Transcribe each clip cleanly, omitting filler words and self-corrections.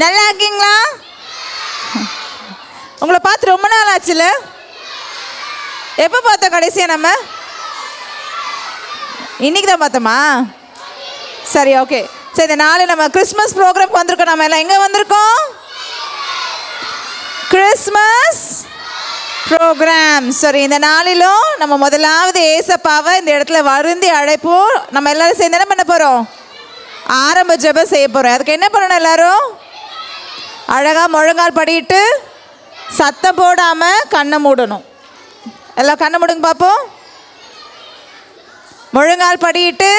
நல்லா இருக்கீங்களா? உங்களை பார்த்து ரொம்ப நாள் ஆச்சுல. எப்போ பார்த்தோம் கடைசியாக? நம்ம இன்னைக்கு தான் பார்த்தோமா? சரி, ஓகே. சரி, இந்த நாள் நம்ம கிறிஸ்மஸ் ப்ரோக்ராம்க்கு வந்திருக்கோம். நம்ம எல்லாம் எங்கே வந்திருக்கோம்? Christmas program. சரி, இந்த நாளிலும் நம்ம முதலாவது ஏசப்பாவை இந்த இடத்துல வருந்தி அழைப்போம். நம்ம எல்லாரும் சேர்ந்து என்ன பண்ண போகிறோம்? ஆரம்ப ஜெபம் செய்ய போகிறோம். அதுக்கு என்ன பண்ணணும்? எல்லாரும் அழகாக முழங்கால் படிட்டு சத்தம் போடாமல் கண்ணை மூடணும். எல்லாம் கண்ணை மூடுங்க பார்ப்போம். முழங்கால் படிட்டு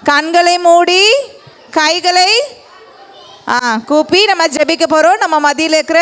கண்களை மூடி கைகளை கூப்பி நம்ம ஜெபிக்க போகிறோம். நம்ம மத்தியில் இருக்கிற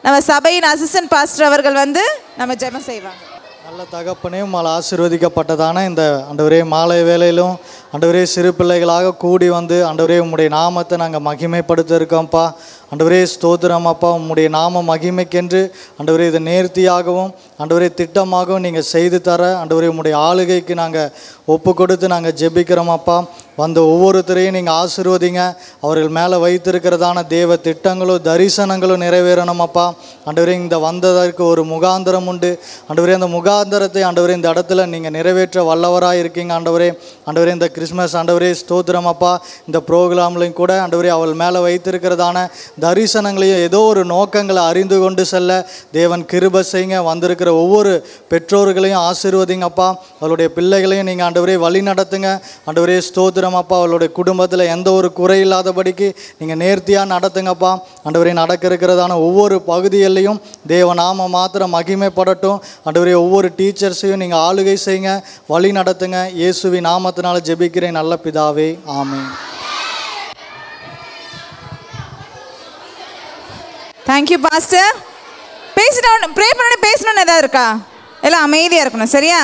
நம்ம சபையின் அசிஸ்டன்ட் பாஸ்டர் அவர்கள் வந்து நம்ம ஜெபம் செய்வாங்க. நல்ல தகப்பனே, உம்மால் ஆசீர்வதிக்கப்பட்டதான இந்த ஆண்டவரே மாலை வேளையிலும் ஆண்டவரே சிறு பிள்ளைகளாக கூடி வந்து ஆண்டவரே உம்முடைய நாமத்தை நாங்கள் மகிமைப்படுத்த இருக்கோம்ப்பா. ஆண்டவரே ஸ்தோத்திரம் அப்பா. உம்முடைய நாம மகிமைக்கென்று ஆண்டவரே இதை நேர்த்தியாகவும் ஆண்டவரே திட்டமாகவும் நீங்கள் செய்து தர ஆண்டவரே உம்முடைய ஆளுகைக்கு நாங்கள் ஒப்பு கொடுத்து நாங்கள் ஜெபிக்கிறோம் அப்பா. வந்த ஒவ்வொருத்தரையும் நீங்கள் ஆசீர்வதிங்க. அவர்கள் மேலே வைத்திருக்கிறதான தேவ திட்டங்களும் தரிசனங்களும் நிறைவேறணும் அப்பா. ஆண்டவரே இந்த வந்ததற்கு ஒரு முகாந்திரம் உண்டு ஆண்டவரே. அந்த முகாந்திரத்தை ஆண்டவரே இந்த இடத்துல நீங்கள் நிறைவேற்ற வல்லவராக இருக்கீங்க ஆண்டவரே. ஆண்டவரே இந்த கிறிஸ்மஸ் ஆண்டவரே ஸ்தோத்திரம் அப்பா. இந்த ப்ரோக்ராம்லையும் கூட ஆண்டவரே அவள் மேலே வைத்திருக்கிறதான தரிசனங்களையும் ஏதோ ஒரு நோக்கங்களை அறிந்து கொண்டு செல்ல தேவன் கிருபை செய்யுங்க. வந்திருக்கிற ஒவ்வொரு பெற்றோர்களையும் ஆசீர்வதிங்கப்பா. அவளுடைய பிள்ளைகளையும் நீங்கள் ஆண்டவரே வழி நடத்துங்க ஆண்டவரே ஸ்தோத்திரம் அப்பா. அவளுடைய குடும்பத்தில் எந்த ஒரு குறை இல்லாதபடிக்கு நீங்கள் நேர்த்தியாக நடத்துங்கப்பா ஆண்டவரே. நடக்க இருக்கிறதான ஒவ்வொரு பகுதியிலையும் தேவநாம மாத்திரம் மகிமைப்படட்டும் ஆண்டவரே. ஒவ்வொரு டீச்சர்ஸையும் நீங்கள் ஆளுகை செய்யுங்க, வழி நடத்துங்க. இயேசுவின் நாமத்தினால ஜெபிக்கிறேன் நல்ல பிதாவே, ஆமென். Thank you pastor. பேசிட்டோம், ப்ரே பண்ணி பேசணுன்னு எதாவது இருக்கா? எல்லாம் அமைதியாக இருக்கணும், சரியா?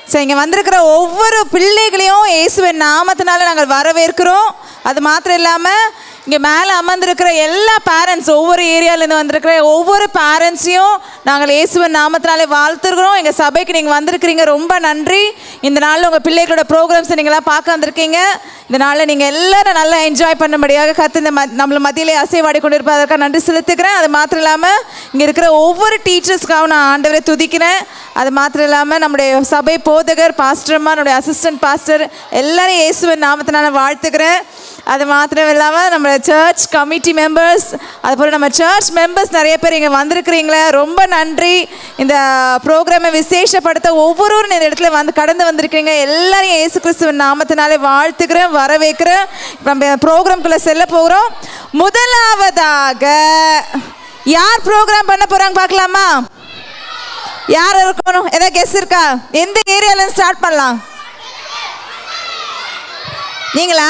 சரி, இங்கே வந்திருக்கிற ஒவ்வொரு பிள்ளைகளையும் இயேசுவின் நாமத்தினால நாங்கள் வரவேற்கிறோம். அது மாத்திரம் இல்லாமல் இங்கே மேலே அமர்ந்திருக்கிற எல்லா பேரண்ட்ஸ், ஒவ்வொரு ஏரியாவிலேருந்து வந்திருக்கிற ஒவ்வொரு பேரண்ட்ஸையும் நாங்கள் இயேசுவின் நாமத்தினாலே வாழ்த்துருக்கிறோம். எங்கள் சபைக்கு நீங்கள் வந்திருக்கிறீங்க, ரொம்ப நன்றி. இந்த நாளில் உங்கள் பிள்ளைகளோட ப்ரோக்ராம்ஸை நீங்களாம் பார்க்க வந்திருக்கீங்க. இந்த நாளில் நீங்கள் எல்லோரும் நல்லா என்ஜாய் பண்ணும்படியாக கற்று இந்த நம்மளை மத்தியிலே அசைவாடி கொண்டு இருப்பதற்காக நன்றி செலுத்துக்கிறேன். அது மாத்திரம் இல்லாமல் இங்கே இருக்கிற ஒவ்வொரு டீச்சர்ஸ்க்காகவும் நான் ஆண்டவரை துதிக்கிறேன். அது மாத்திரம் இல்லாமல் நம்முடைய சபை போதகர் பாஸ்டர்மா, நம்முடைய அசிஸ்டன்ட் பாஸ்டர் எல்லாரும் இயேசுவின் நாமத்தினால வாழ்த்துக்கிறேன். அது மாத்திரம் இல்லாமல் நம்ம சர்ச் கமிட்டி மெம்பர்ஸ், அதுபோல் நம்ம சர்ச் மெம்பர்ஸ் நிறைய பேர் இங்கே வந்திருக்கிறீங்களே, ரொம்ப நன்றி. இந்த ப்ரோக்ராமை விசேஷப்படுத்த ஒவ்வொருவரும் இந்த இடத்துல கடந்து வந்திருக்கீங்க. எல்லாரையும் இயேசு கிறிஸ்துவின் நாமத்தினாலே வாழ்த்துக்கிறேன், வரவேற்கிறேன். நம்ம ப்ரோக்ராம்குள்ளே செல்ல போகிறோம். முதலாவதாக யார் ப்ரோக்ராம் பண்ண போகிறாங்க பார்க்கலாமா? யார் இருக்கணும்? ஏதாவது கெஸ் இருக்கா? எந்த ஏரியாவிலேருந்து ஸ்டார்ட் பண்ணலாம்? நீங்களா?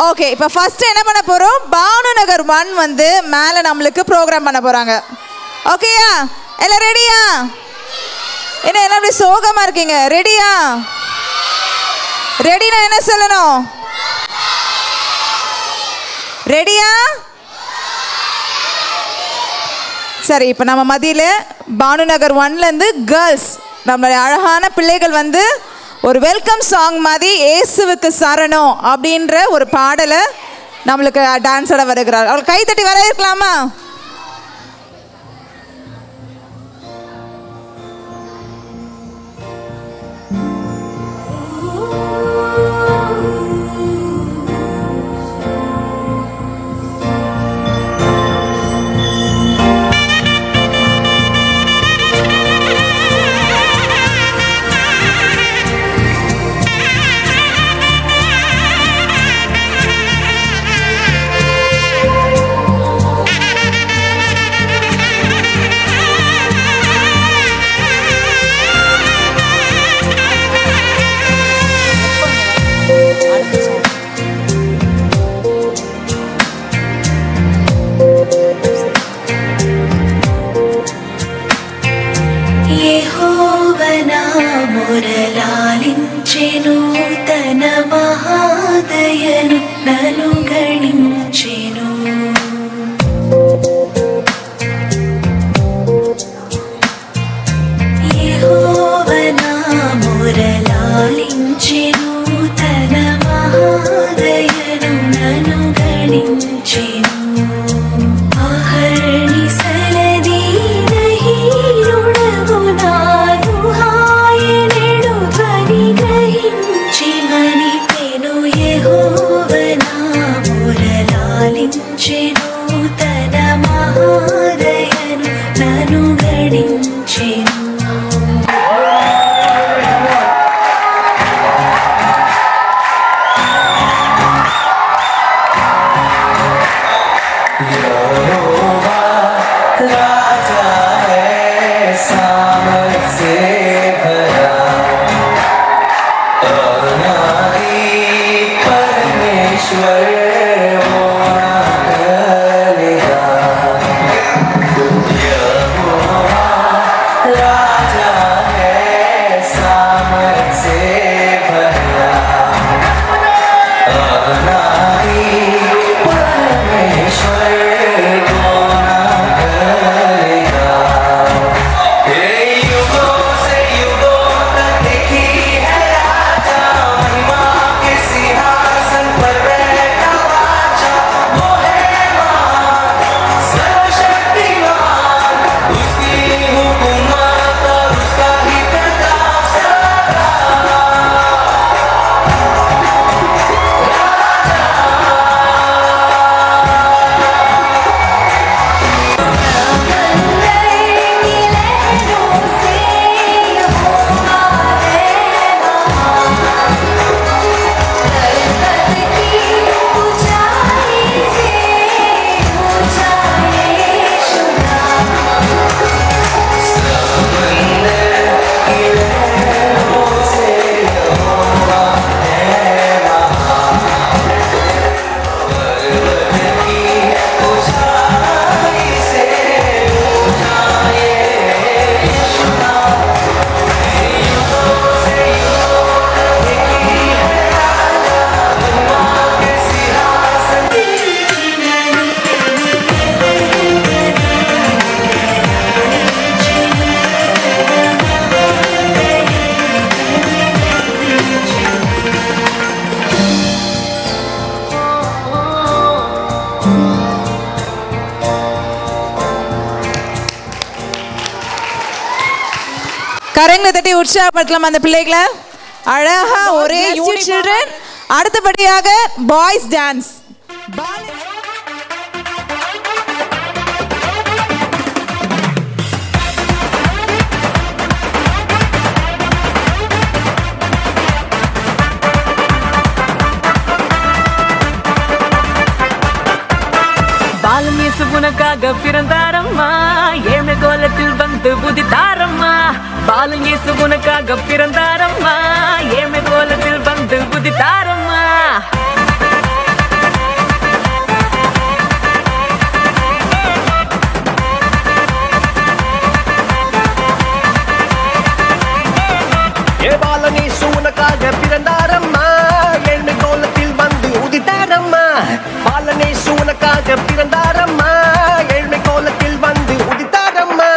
ஓகே, இப்போ ஃபஸ்ட்டு என்ன பண்ண போகிறோம்? பானுநகர் 1 வந்து மேலே நம்மளுக்கு ப்ரோக்ராம் பண்ண போகிறாங்க. ஓகேயா? எல்லாம் ரெடியா? என்ன எல்லாம் அப்படி சோகமாக இருக்கீங்க? ரெடியா? ரெடினா என்ன சொல்லணும்? ரெடியா? சரி, இப்போ நம்ம மதியில் பானுநகர் 1லேருந்து கேர்ள்ஸ் நம்மளுடைய அழகான பிள்ளைகள் வந்து ஒரு வெல்கம் சாங் மாதிரி இயேசுவுக்கு சரணம் அப்படின்ற ஒரு பாடலை நம்மளுக்கு டான்ஸோட வருகிறார். அவள் கைத்தட்டி வரவேற்கலாமா? Thank you. கரங்களை தட்டி உற்சாகப்படுத்தலாம் அந்த பிள்ளைகளை. அழகா ஒரே யூனிட் சில்ட்ரன். அடுத்தபடியாக பாய்ஸ் டான்ஸ். பாலன் இயேசு உனக்காக பிறந்தாரம்மா, ஏழ்மை கோலத்தில் வந்து உதித்தாரம்மா. பாலன் இயேசு உனக்காக பிறந்தாரம்மா, ஏழ்மை கோலத்தில் வந்து உதித்தாரம்மா. பாலன் இயேசு உனக்காக பிறந்தாரம்மா, ஏழ்மை கோலத்தில் வந்து உதித்தாரம்மா. பாலன் இயேசு உனக்காக பிறந்தாரம்மா, ஏழ்மை கோலத்தில் வந்து உதித்தாரம்மா.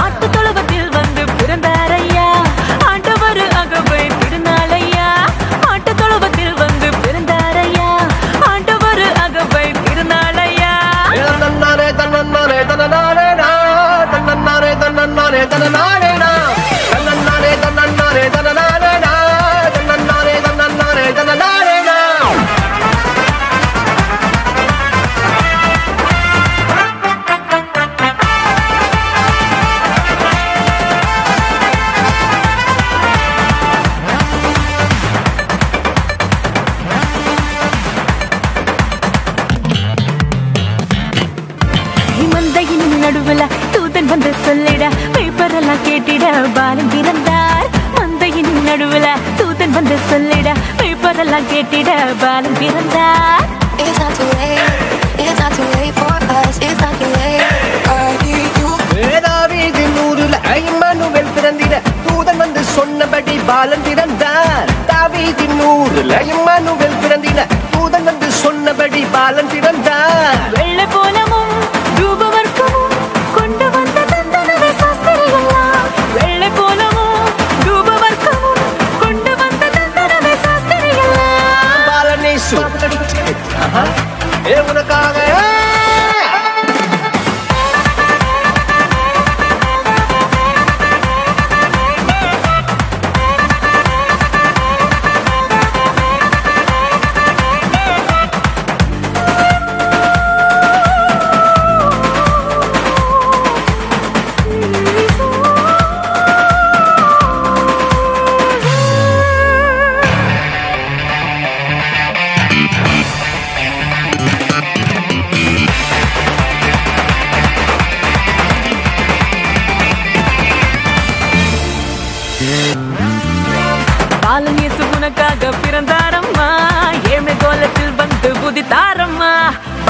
ஆட்டு தொழுவத்தில் வந்து பிறந்தாரையா, ஆண்டவர் அகவை திருநாளையா. ஆட்டு தொழுவத்தில் வந்து பிறந்தாரையா, ஆண்டவர் அகவை திருநாளையா. தன்னன்னாரே தன்னன்னாரே தன்னனாரேனா, தன்னன்னாரே தன்னன்னாரே தன்னனாரேனா, தன்னன்னாரே தன்னன்னாரே தன்னனாரேனா, தன்னன்னாரே தன்னன்னாரே தன்னனாரேனா. மந்தையின் நடுவுல தூதன் வந்து சொல்லிட, பேப்பரெல்லாம் கேட்டிட பாலன் பிறந்தார். மந்தையின் நடுவுல தூதன் வந்து சொல்லிட, பேப்பரெல்லாம் கேட்டிட பாலன் பிறந்தார். It's not too late. It's not too late for us. It's not too late. I need you. தாவீதின் ஊருல இம்மானுவேல் பிறந்திட, தூதன் வந்து சொன்னபடி பாலன் பிறந்தார். தாவீதின் ஊருல இம்மானுவேல் பிறந்திட, தூதன் வந்து சொன்னபடி பாலன் பிறந்தார். வெள்ளை போலமும் ரூபவர்க்கமும் கொண்டு வந்த தந்தனவே சாஸ்திரிகளா. வெள்ளை போலமும் ரூபவர்க்கமும் கொண்டு வந்த தந்தனவே சாஸ்திரிகளா. பாலன் இயேசு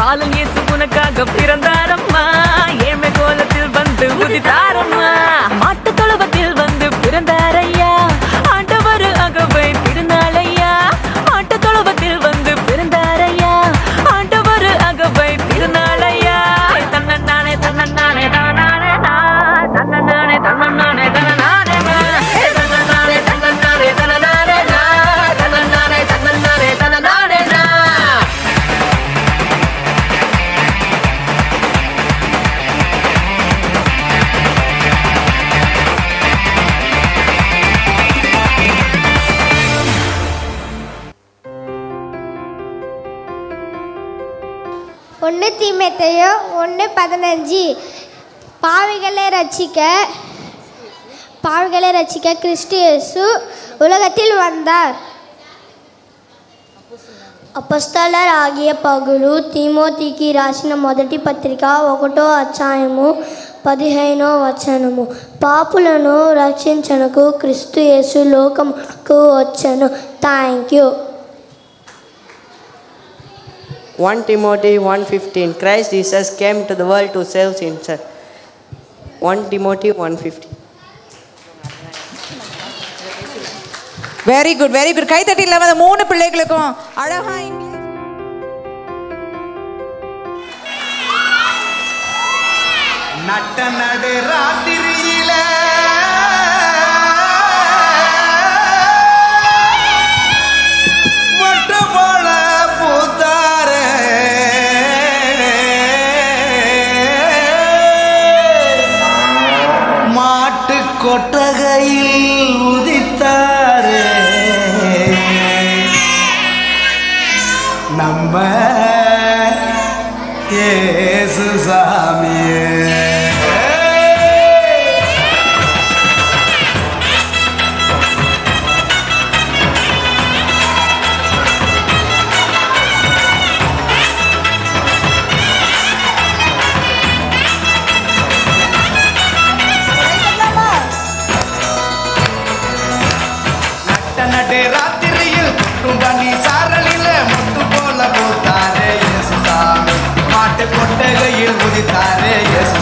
பாலன் இயேசு உனக்காக பிறந்தாரம்மா ஏழ்மை கோலத்தில் வந்து உதித்தாரம்மா மாட்டு தொழுவத்தில் வந்து பிறந்தாரையா ஆண்டவர் அகவை திருநாளையா மாட்டு தொழுவத்தில் வந்து பிறந்தாரையா ஆண்டவர் அகவை திருநாளையா தன்னே தன்னே தானே தன்னே தன்னே ஒன்று தீமோத்தேயு 1:15 பாவிகளை ரட்சிக்க கிறிஸ்து இயேசு உலகத்தில் வந்தார். అపొస్తలుల ఆగియ పౌలు తిమోతికి రాసిన మొదటి పత్రిక 1వ అధ్యాయము 15వ వచనము పాపులను రక్షించుటకు క్రీస్తు యేసు లోకముకు వచ్చెను. Thank you. 1 Timothy 1:15 Christ Jesus came to the world to save sinners. 1 Timothy 1:15 very good very good. கைத்தட்டி இல்லாம அந்த 3 பிள்ளைகளுக்கும் அழகா நட்ட நடு ராத்திரியில மொட்டு போல பூத்தார மாட்டு கொட்டகையில் உதித்தாரே நம்ம இயேசு சாமியே. ராத்திரியில் கொட்டும் பனி சாரலில முத்து போல போத்தாரே இயேசு சாமி மாட்டு கொட்டகையில் உதித்தாரே இயேசு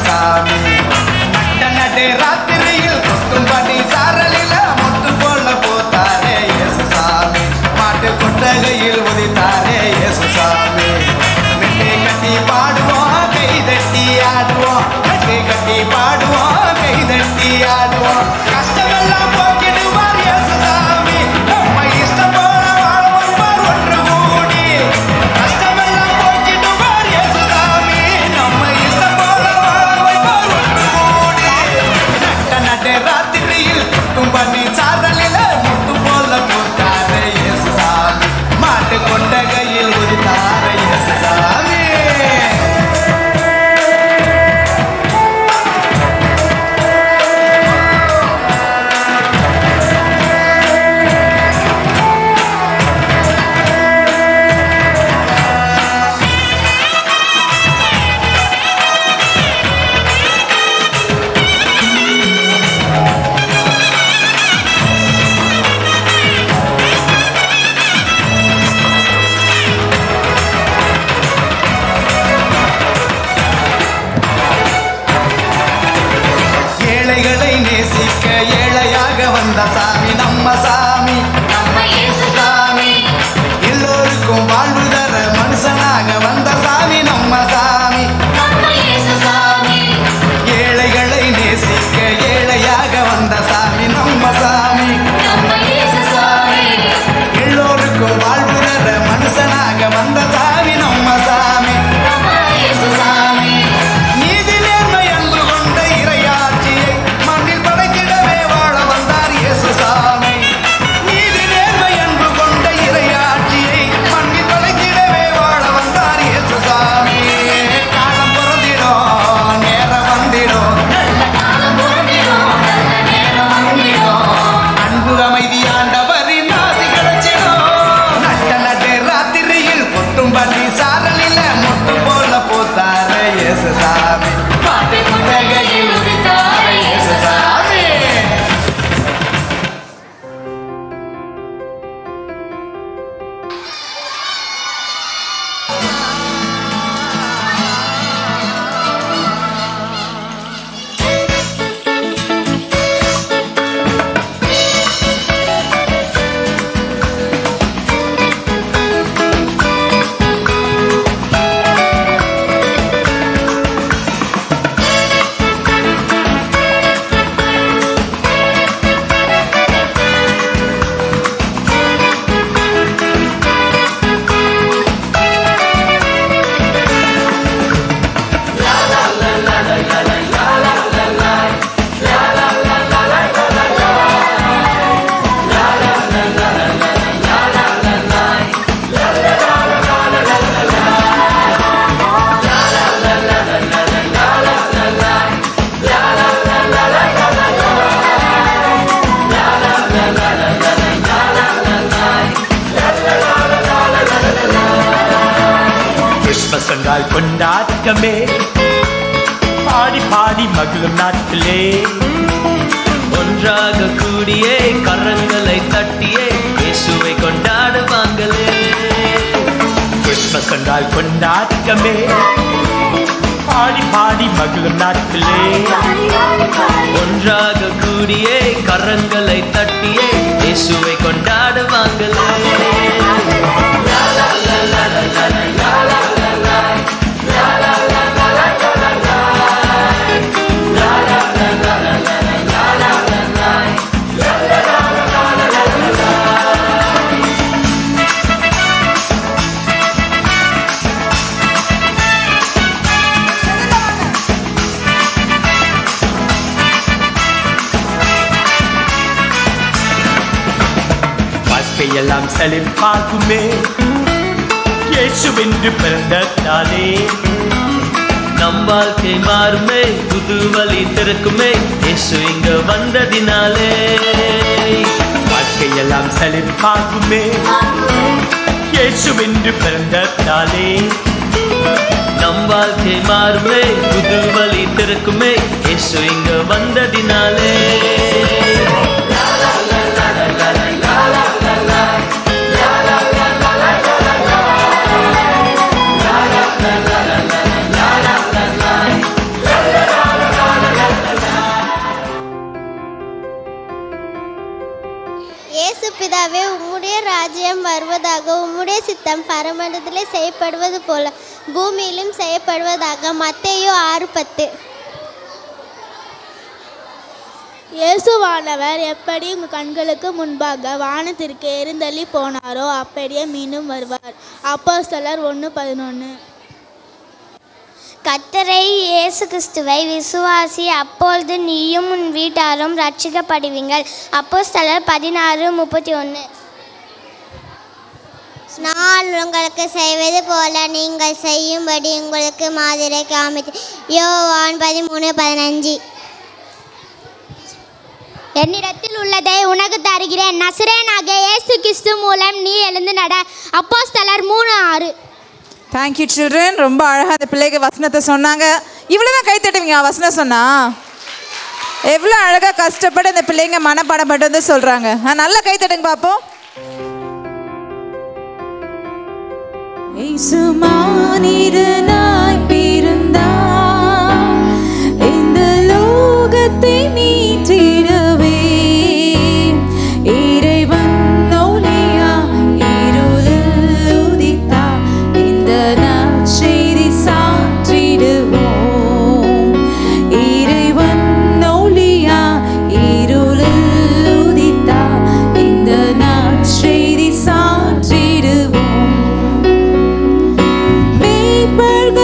கொண்டாட்டமே பாடி பாடி மகிழும் நாட்களே ஒன்றாக கூடியே கரங்களை தட்டியே இயேசுவை கொண்டாடுவாங்களே கிறிஸ்மஸ் கண்டால் கொண்டாட்டமே பாடி பாடி மகிழும் நாட்களே ஒன்றாக கூடியே கரங்களை தட்டியே இயேசுவை கொண்டாடுவாங்களே எல்லாம் செழிப்பாகுமே இயேசுவென்று பிறந்ததாலே நம் வாழ்க்கை மாறுமே புது வழி திறக்குமே இயேசு இங்க வந்ததினாலே வாழ்க்கையெல்லாம் செழிப்பாகுமே இயேசுவென்று பிறந்ததாலே நம் வாழ்க்கை மாறுமே புது வழி திறக்குமே இயேசு இங்க வந்ததினாலே இயேசு பிதாவே, உம்முடைய ராஜ்யம் வருவதாக, உம்முடைய சித்தம் பரமண்டலத்திலே செய்யப்படுவது போல பூமியிலும் செய்யப்படுவதாக. மத்தேயு 6:10. இயேசுவானவர் எப்படி உங்கள் கண்களுக்கு முன்பாக வானத்திற்கு எரிந்தள்ளி போனாரோ அப்படியே மீண்டும் வருவார். அப்போஸ்தலர் 1:11. கர்த்தரை இயேசு கிறிஸ்துவை விசுவாசி, அப்பொழுது நீயும் உன் வீட்டாரும் ரட்சிக்கப்படுவீங்கள். அப்போஸ்தலர் 16:31. நான் உங்களுக்கு செய்வது போல நீங்கள் செய்யும்படி உங்களுக்கு மாதிரி காமித்து. யோவான் 13:15. என்னிடத்தில் உள்ளதை உனக்கு தருகிறேன், நசரேயனாகிய இயேசு கிறிஸ்து மூலம் நீ எழுந்து நட. அப்போஸ்தலர் 3:6. Thank you children. ரொம்ப அழகாக அந்த பிள்ளைக்கு வசனத்தை சொன்னாங்க. இவ்வளோ தான் கை தட்டுவீங்க வசனம் சொன்னா? எவ்வளோ அழகாக கஷ்டப்பட்டு அந்த பிள்ளைங்க மனப்பாடம் பண்ணிட்டு வந்து சொல்கிறாங்க. நல்லா கை தட்டுங்க பார்ப்போம். இயேசு மானிடனாய் பிறந்தார், இந்த லோகத்தை மீட்டிடவே. இறைவன் ஒளியா இருளில் உதித்தார், இந்த நற்செய்தி சாற்றிடுவோம். இறைவன் ஒளியா இருளில் உதித்தார், இந்த நற்செய்தி சாற்றிடுவோம். மேய்ப்பர்கள்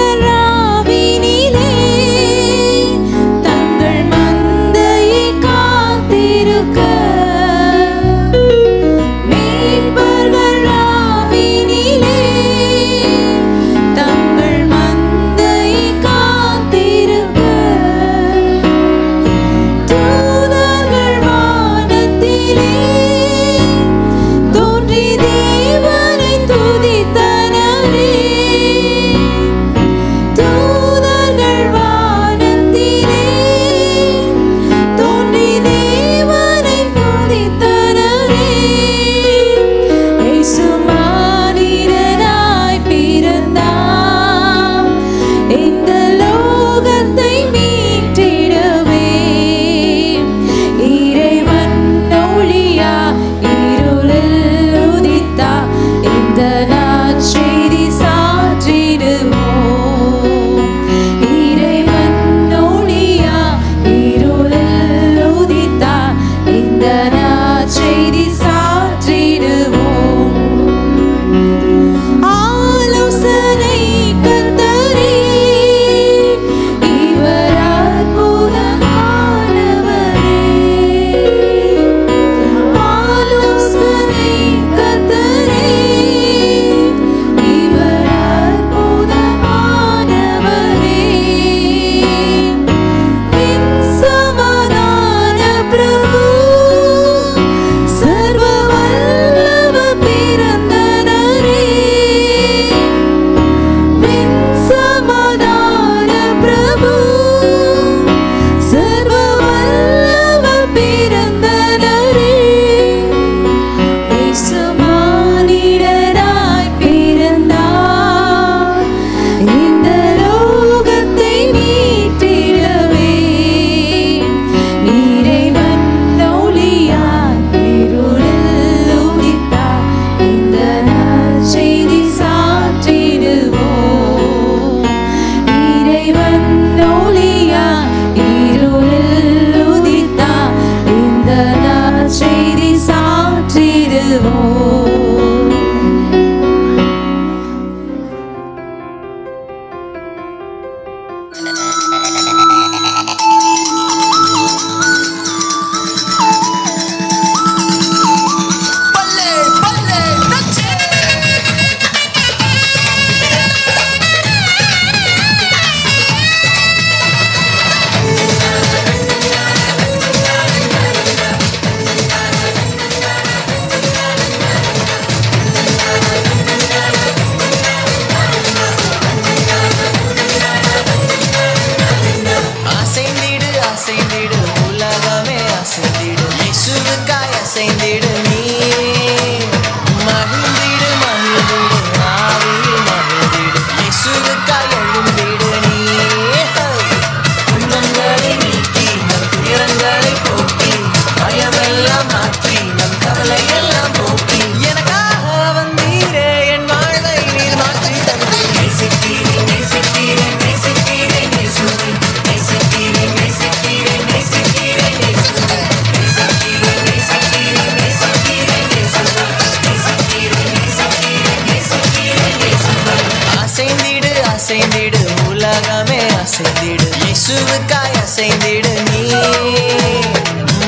உலகமே அசைந்திடு இயேசுவுக்காய் அசைந்திடு நீ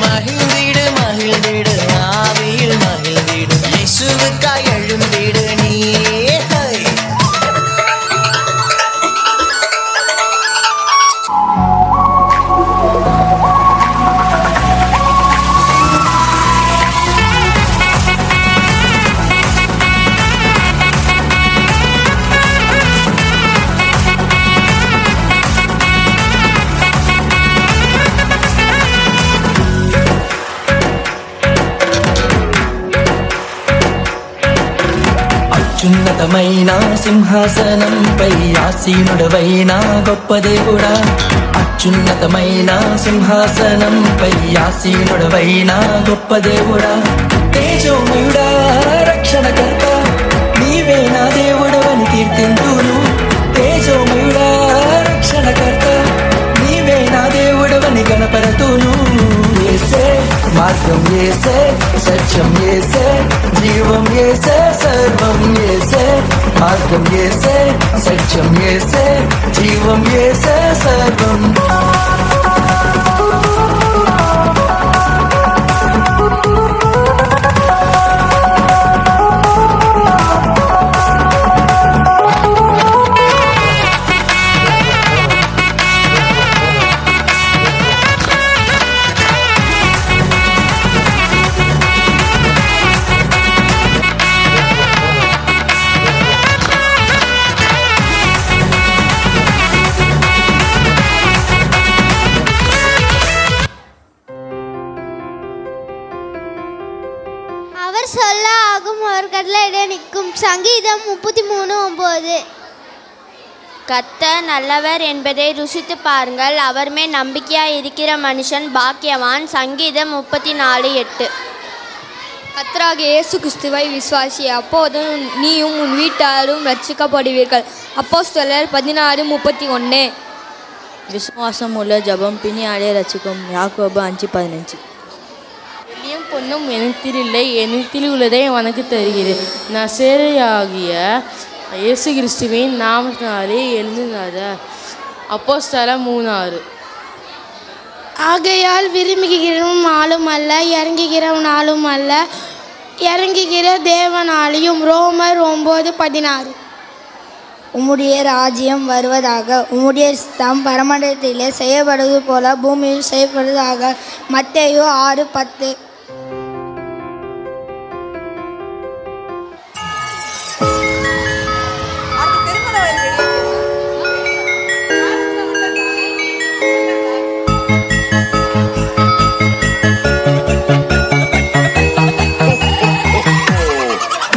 மகிழ்ந்திடு மகிழ்ந்திடு ஆவியில் மகிழ்ந்திடு இயேசுவுக்காய் எழுந்திடு நீ అత్యున్నతమైన సింహాసనంపై ఆసీనుడవైన గొప్ప దేవుడా అత్యున్నతమైన సింహాసనంపై ఆసీనుడవైన గొప్ప దేవుడా తేజోమయుడా రక్షణకర్త నీవే నా దేవుడవని కీర్తింతును తేజోమయుడా రక్షణకర్త నీవే నా దేవుడవని గణపరతును యేసే మార్గం యేసే సత్యం యేసే జీవం యేసే సర్వం యేసే మార్గం యేసే సత్యం యేసే జీవం యేసే సర్వం அவர் சொல்ல ஆகும் அவர் கட்டளையிட நிற்கும். சங்கீதம் 33:9. கர்த்தர் நல்லவர் என்பதை ருசித்து பாருங்கள், அவர் மேல் நம்பிக்கையாய் இருக்கிற மனுஷன் பாக்கியவான். சங்கீதம் 34:8. கர்த்தராகிய இயேசு கிறிஸ்துவை விசுவாசி, அப்போது நீயும் உன் வீட்டாரும் ரட்சிக்கப்படுவீர்கள். அப்போஸ்தலர் 16:31. விசுவாசம் உள்ள ஜபம் பிணியாலே ரட்சிக்கும். யாக்கோபு 5:15. வெள்ளியும் பொன்னும் எனத்தில் இல்லை, எனத்தில் உள்ளதை உனக்கு தருகிறேன். நசரேயனாகிய இயேசு கிறிஸ்துவின் நாமத்தினாலே எழுந்திராத. அப்போஸ்தலர் 3:6. ஆகையால் விரும்புகிறவன் ஆளும் அல்ல, இறங்குகிறவன் ஆளும் அல்ல, இறங்குகிற தேவனாலையும். ரோமர் 9:16. உம்முடைய ராஜ்யம் வருவதாக, உம்முடைய சித்தம் பரமண்டலத்திலே செய்யப்படுவது போல பூமியில் செய்யப்படுவதாக. மத்தேயு 6:10.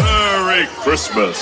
Merry Christmas.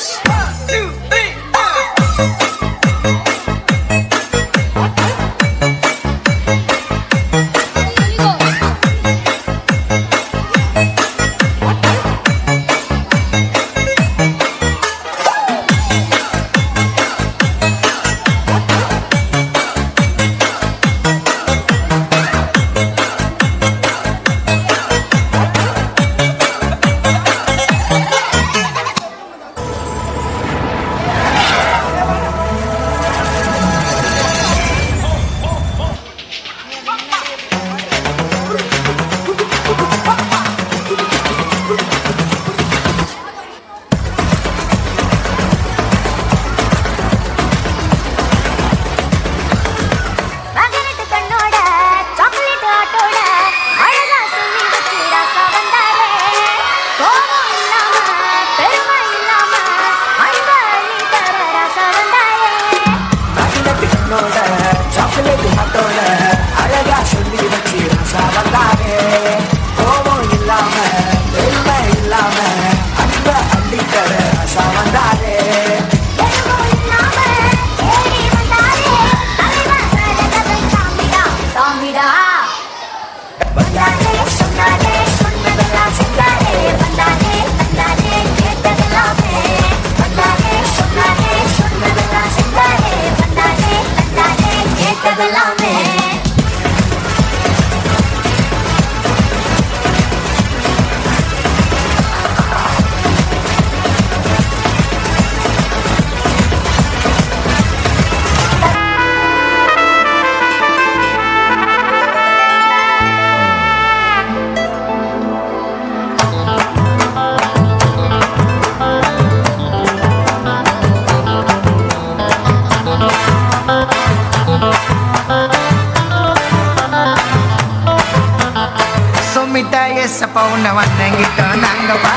ஏசப்பா உன்னை வணங்கிட்டோம் நாங்கப்பா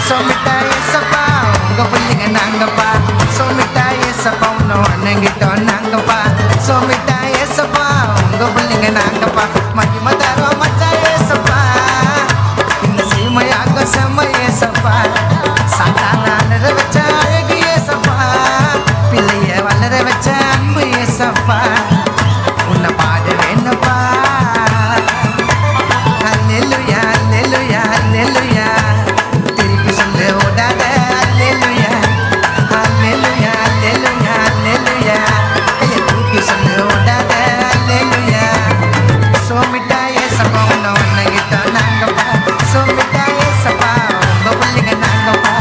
சோமிட்டா ஏசப்பா உங்க பிள்ளைங்க நாங்கப்பா சோமிட்டா ஏசப்பா உன்னை வணங்கிட்டோம் நாங்கப்பா சோமிட்டா ஏசப்பா உங்க பிள்ளைங்க நாங்கப்பா மகிமை தரோம் மச்சா ஏசப்பா இந்த சீமையாக செம்ம ஏசப்பா சாத்தான அலற வச்ச அழகு ஏசப்பா பிள்ளைய வளர வச்ச அன்பு ஏசப்பா உன்னை பாட வேணுப்பா அல்லேலூயா அல்லேலூயா அல்லேலூயா திருப்பி சொல்லு ஓடாத அல்லேலூயா அல்லேலூயா அல்லேலூயா அல்லேலூயா கையை தூக்கி சொல்லு ஓடாத அல்லேலூயா சோமிட்டா ஏசப்பா உன்னை வணங்கிட்டோம் நாங்கப்பா சோமிட்டா ஏசப்பா உங்க பிள்ளைங்க நாங்கப்பா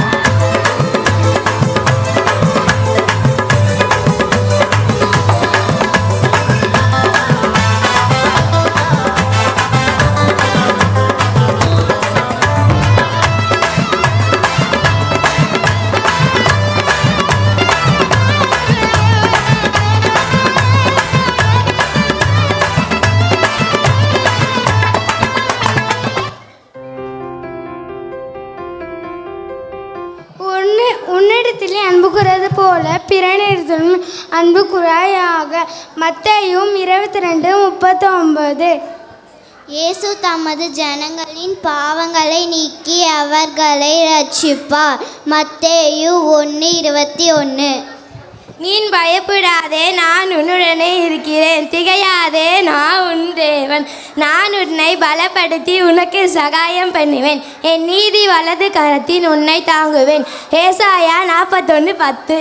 உன்னிடத்திலே அன்பு கூறது போல பிறனிடத்திலும் அன்பு கூறாயாக. மத்தேயு 22:39. இயேசு தமது ஜனங்களின் பாவங்களை நீக்கி அவர்களை ரட்சிப்பார். மத்தேயு 1:21. நீ பயப்படாதே, நான் உன்னுடனே இருக்கிறேன். திகையாதே, நான் உன் தேவன். நான் உன்னை பலப்படுத்தி உனக்கு சகாயம் பண்ணுவேன். என் நீதி வலது கரத்தின் உன்னை தாங்குவேன். ஏசாயா 41:10.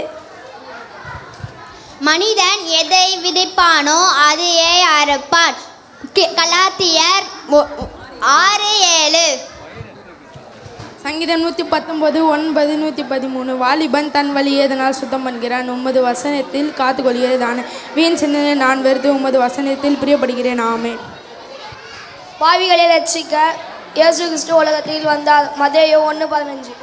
மனிதன் எதை விதைப்பானோ அதையே அறுப்பான். கலாத்தியர் 6:7. சங்கீதம் 119:9, 113. வாலிபன் தன் வழி எதனால் சுத்தம் பண்ணுகிறான், உமது வசனத்தில் காத்துக்கொள்கிறதான வீண் சிந்தனை நான் வெறுத்து உமது வசனத்தில் பிரியப்படுகிறேன். ஆமென். பாவிகளை ரட்சிக்க இயேசு கிறிஸ்து உலகத்தில் வந்தார். மத்தேயு 1:15.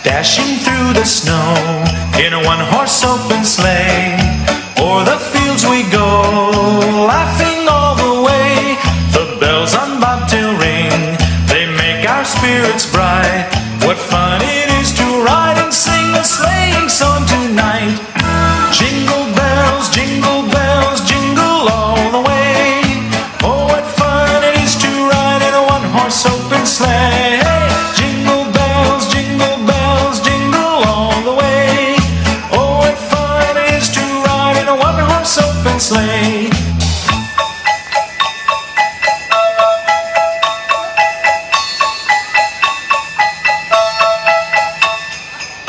Dashing through the snow in a one-horse open sleigh, o'er the fields we go, laughing all the way. The bells on bobtail ring, they make our spirits bright. What fun it is to ride and sing a sleighing song tonight. Jingle bells, jingle all the way. Oh, what fun it is to ride in a one-horse open sleigh. Jingle bells, jingle all the way. Oh, what fun it is to ride in a one-horse open sleigh.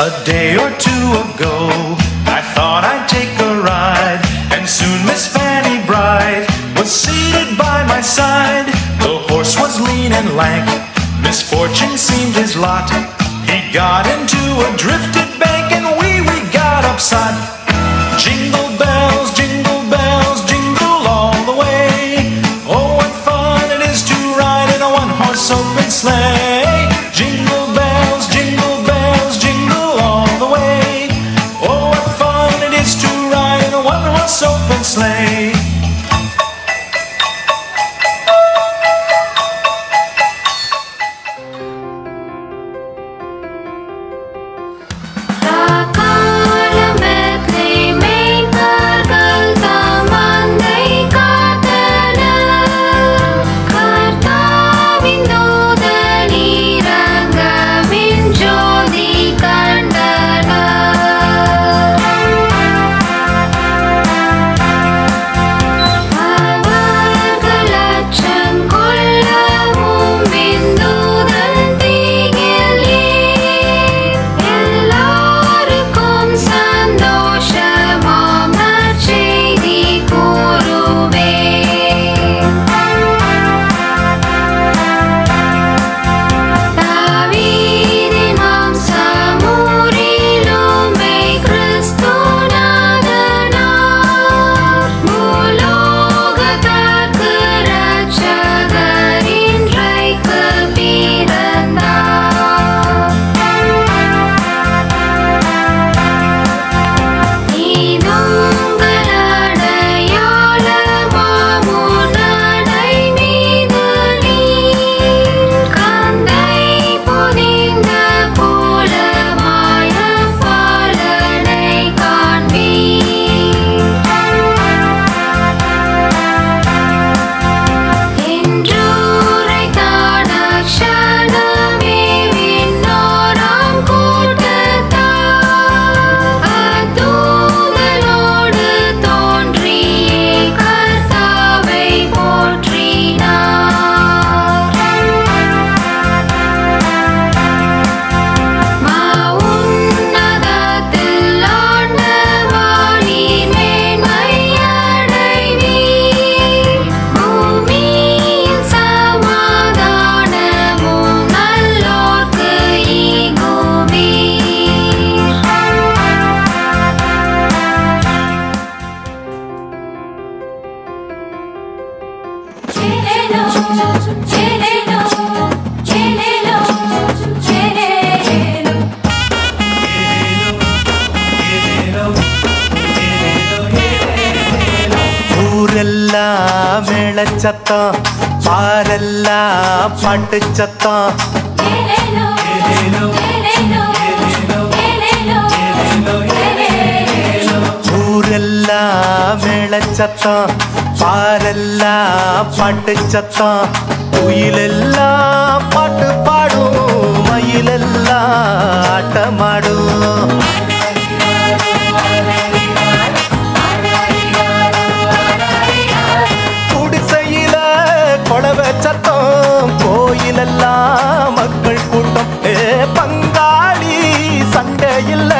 A day or two ago, I thought I'd take a ride, and soon Miss Fanny Bright was seated by my side. The horse was lean and lank, misfortune seemed his lot. He got into a drifted bank, and we got upset. Jingle bells, jingle all the way. Oh, what fun it is to ride in a one-horse open sleigh. Jingle bells, jingle all the way. Oh, what fun it is to ride in a one-horse open sleigh. La cola mezcla ஊரெல்லாம் மேளச்சத்தம், பாரெல்லாம் பாட்டு சத்தம். ஊரெல்லாம் மேளச்சத்தம், பாரெல்லாம் பாட்டு சத்தம். குயிலெல்லாம் பாட்டு பாடும், மயிலெல்லாம் ஆட்டமாடும். குடிசையில கொளவ சத்தம், கோயிலெல்லாம் மக்கள் கூட்டம். பங்காளி சண்டை இல்ல,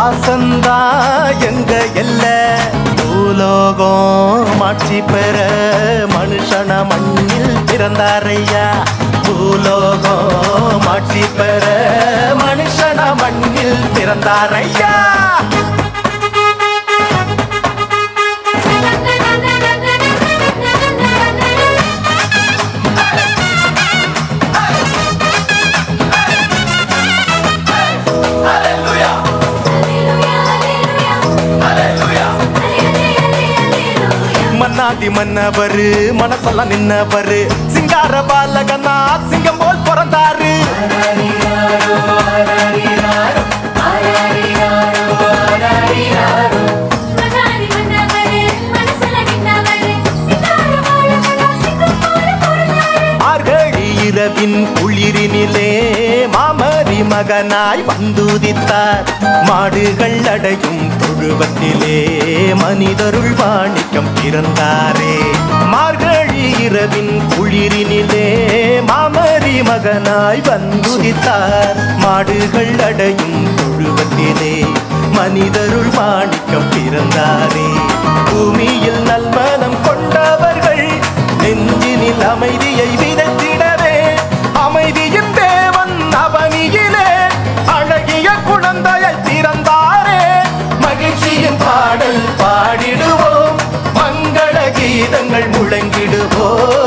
ஆசந்தா எங்க எல்ல. பூலோகம் ஆட்சி பெற மனுஷன மண்ணில் பிறந்தாரையா. பூலோகம் ஆட்சி பெற மனுஷன மண்ணில் பிறந்தாரையா. மன்னாதி மன்னவரு மனசெல்லாம் நின்னவரு, சிங்கார பாலகனா சிங்கம் போல் பிறந்தாரு. மார்கழி இரவின் குளிரினிலே மாமரி மகனாய் வந்துதித்தார். மாடுகள் அடையும் தொழுவத்திலே மனிதருள் மாணிக்கம் பிறந்தாரே. மார்கழி இரவின் குளிரினிலே மாமரி மகனாய் வந்துதித்தார். மாடுகள் அடையும் தொழுவத்திலே மனிதருள் மாணிக்கம் பிறந்தாரே. பூமியில் நல்மனம் கொண்டவர்கள் நெஞ்சினில் அமைதியை விதைத்திடவே, அமைதியின் தேவன் அவனியிலே அழகிய குழந்தையை பிறந்தாரே. மகிழ்ச்சியின் பாடல் பாடிடுவோம், மங்கள கீதங்கள் முழங்கிடுவோம்.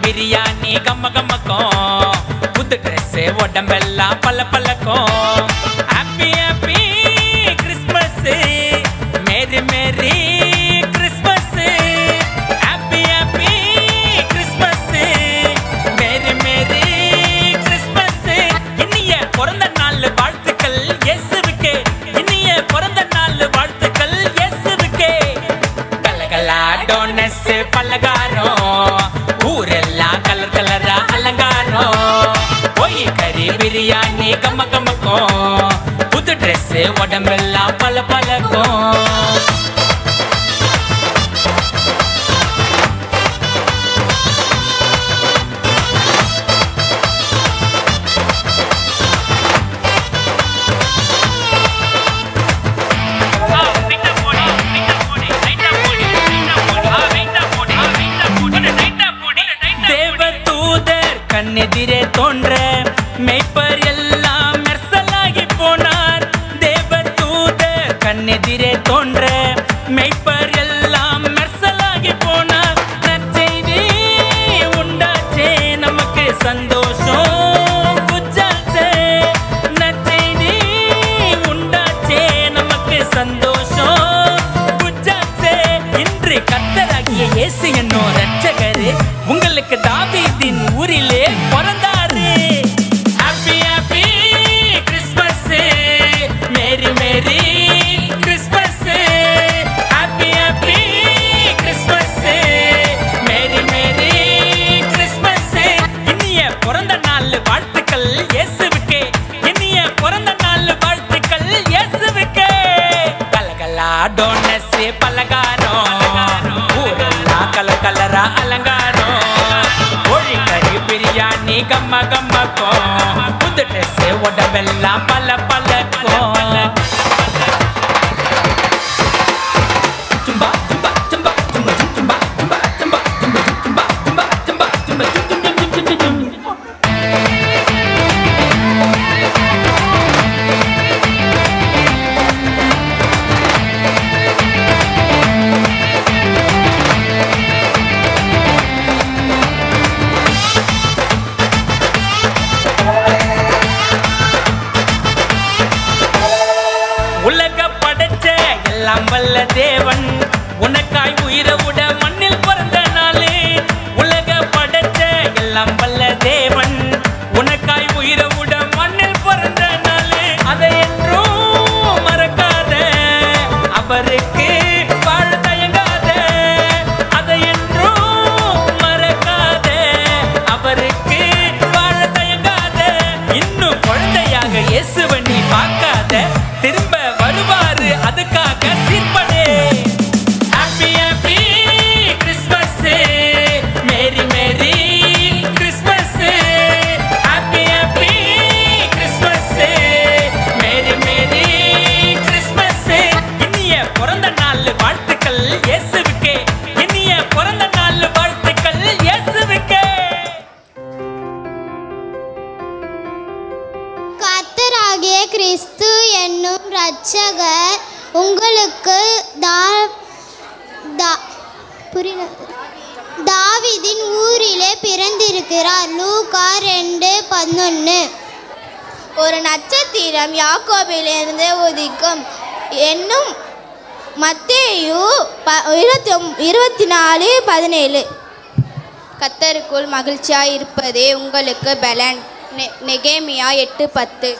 பிரியாணி கம்ம கம்மக்கும், புது ட்ரெஸ் உடம்பெல்லாம் பல்ல பல்லக்கும். Happy happy Christmas, merry merry Christmas. Happy happy Christmas, merry merry Christmas. இனிய பிறந்த நாள் வாழ்த்துக்கள் இயேசுவுக்கே, இனிய பிறந்த நாள் வாழ்த்துக்கள் இயேசுவுக்கே. கலகலா டோனஸ் பலகாரம், ஊரெல்லாம் கலர் கலரா அலங்காரம். போய் கறி பிரியாணி கம்ம கம்மக்கும், புது ட்ரெஸ் உடம்பெல்லாம் பல பலக்கும். கண்ணெதிரே தோன்ற மெய்ப்பர் எல்லாம் மெர்சலாகி போனார். தேவதூதர் கண்ணெதிரே தோன்ற மெய்ப்பர் எல்லாம் மெர்சலாகி போனார். நற்செய்தி உண்டாச்சே நமக்கு சந்தோஷம் குஜாச்சே. நற்செய்தி உண்டாச்சே நமக்கு சந்தோஷம் குஜாச்சே. இன்று கர்த்தராகிய இயேசு என்னும் ரட்சகரே உங்களுக்கு தாவீதின் ஊரிலே பிறந்தாரு. Happy happy Christmas, merry merry Christmas. Happy happy Christmas, merry merry Christmas. இனிய பிறந்த நாள் வாழ்த்துக்கள் இயேசுவுக்கே, இனிய பிறந்த நாள் வாழ்த்துக்கள் இயேசுவுக்கே. கலகலா டோனஸ் பலகாரம், ஊரெல்லாம் கலர் கலரா அலங்காரம். பிரியாணி கம்ம கம்மக்கும், புது ட்ரெஸ் உடம்பெல்லாம் எல்லாம் பல பழக்கம் வல்ல தேவன் உனக்காய் உயிரை விட மண்ணில் பிறந்த நாளே உலக படைச்ச எல்லாம் வல்ல தேவன் உனக்காய் உயிரை விட மண்ணில் பிறந்த நாளே அதை என்றும் மறக்காத அவருக்கு வாழ தயங்காத அதை என்றும் மறக்காத அவருக்கு வாழ தயங்காத இன்னும் குழந்தையாக இயேசுவை நீ பார்க்காத திரும்ப வருவாரு அதுக்காக சீர்படே happy happy Christmas merry merry Christmas happy happy Christmas merry merry Christmas இனிய பிறந்த நாள் வாழ்த்துக்கள் இயேசுவுக்கே இனிய பிறந்த நாள் வாழ்த்துக்கள் இயேசுவுக்கே கர்த்தராகிய கிறிஸ்து என்னும் இரட்சகர் உங்களுக்கு தாவீதின் ஊரிலே பிறந்திருக்கிறார். லூக்கா 2:11. ஒரு நட்சத்திரம் யாக்கோபிலிருந்து உதிக்கும் என்னும் மத்தேயு 24:17. கர்த்தருக்குள் மகிழ்ச்சியாய் இருப்பதே உங்களுக்கு பலன். நெகேமியா 8:10.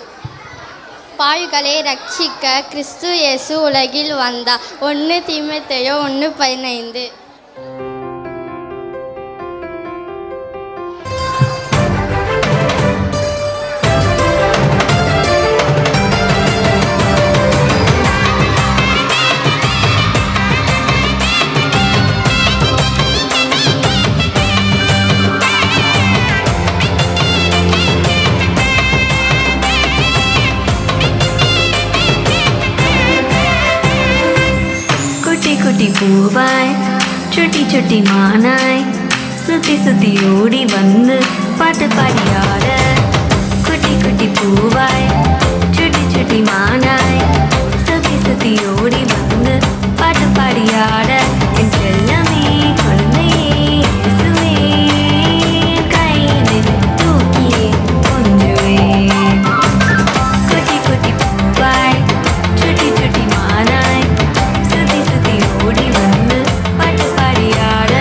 பாழ்களை ரட்சிக்க கிறிஸ்து இயேசு உலகில் வந்தார். 1 தீமோத்தேயு 1:15. குட்டி பூவாய் சுட்டி சுட்டி மானாய் சுத்தி சுத்தி ஓடி வந்து பாட்டு பாடியாட குட்டி குட்டி பூவாய் சுட்டி சுட்டி மானாய் சுத்தி சுத்தி ஓடி வந்து பாட்டு பாடியாட என் செல்லமே குழந்தையே இயேசுவே கையில் தூக்கியே கொஞ்சுவே குட்டி குட்டி பூவாய் சுட்டி சுட்டி மானாய் சுத்தி சுத்தி ஓடி வந்து பாட்டு பாடியாட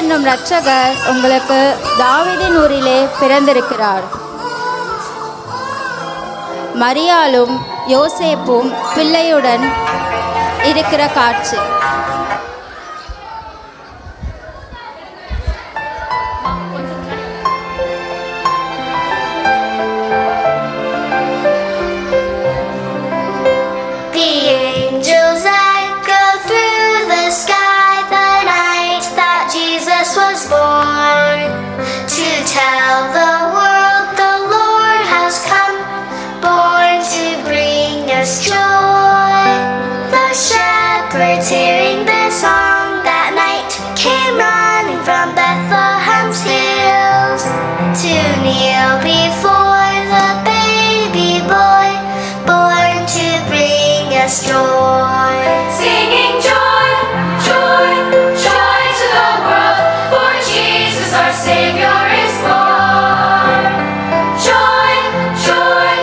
என்னும் இரட்சகர் உங்களுக்கு தாவீதின் ஊரிலே பிறந்திருக்கிறார். மரியாளும் யோசேப்பும் பிள்ளையுடன் இருக்கிற காட்சி. Hearing the song that night came running from Bethlehem's hills to kneel before the baby boy born to bring us joy. Singing joy, joy, joy to the world, for Jesus our Savior is born. Joy, joy,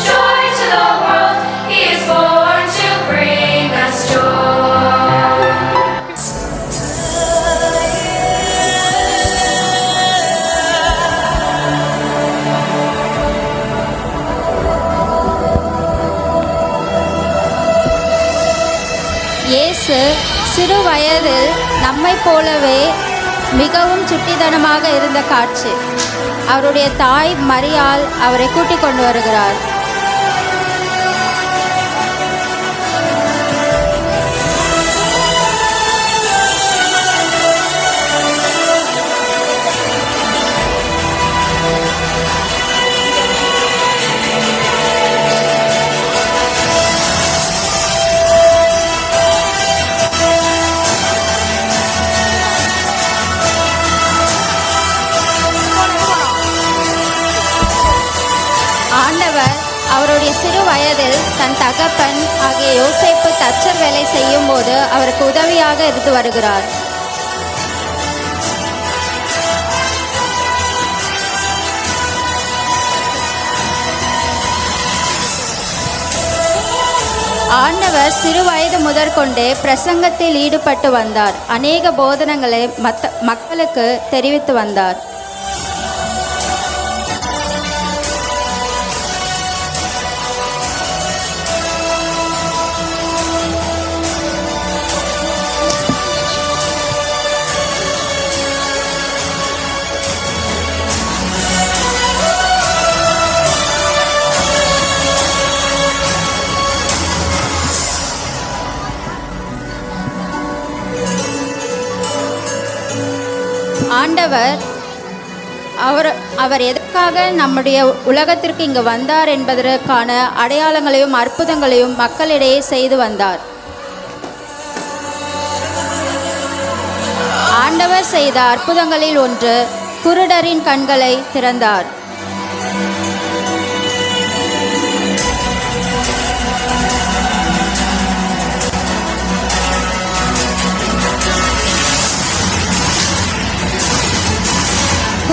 joy to the world, He is born to bring us joy. இயேசு சிறு வயதில் நம்மை போலவே மிகவும் சுட்டித்தனமாக இருந்த காட்சி. அவருடைய தாய் மரியாள் அவரை கூட்டிக் கொண்டு வருகிறார். அவருடைய சிறு வயதில் தன் தகப்பன் ஆகிய யோசேப்பு தச்சர் வேலை செய்யும் போது அவருக்கு உதவியாக இருந்து வருகிறார். ஆண்டவர் சிறு வயது முதற்கொண்டே பிரசங்கத்தில் ஈடுபட்டு வந்தார். அநேக போதனங்களை மக்களுக்கு தெரிவித்து வந்தார். அவர் எதற்காக நம்முடைய உலகத்திற்கு இங்கு வந்தார் என்பதற்கான அடையாளங்களையும் அற்புதங்களையும் மக்களிடையே செய்து வந்தார். ஆண்டவர் செய்த அற்புதங்களில் ஒன்று குருடரின் கண்களை திறந்தார்.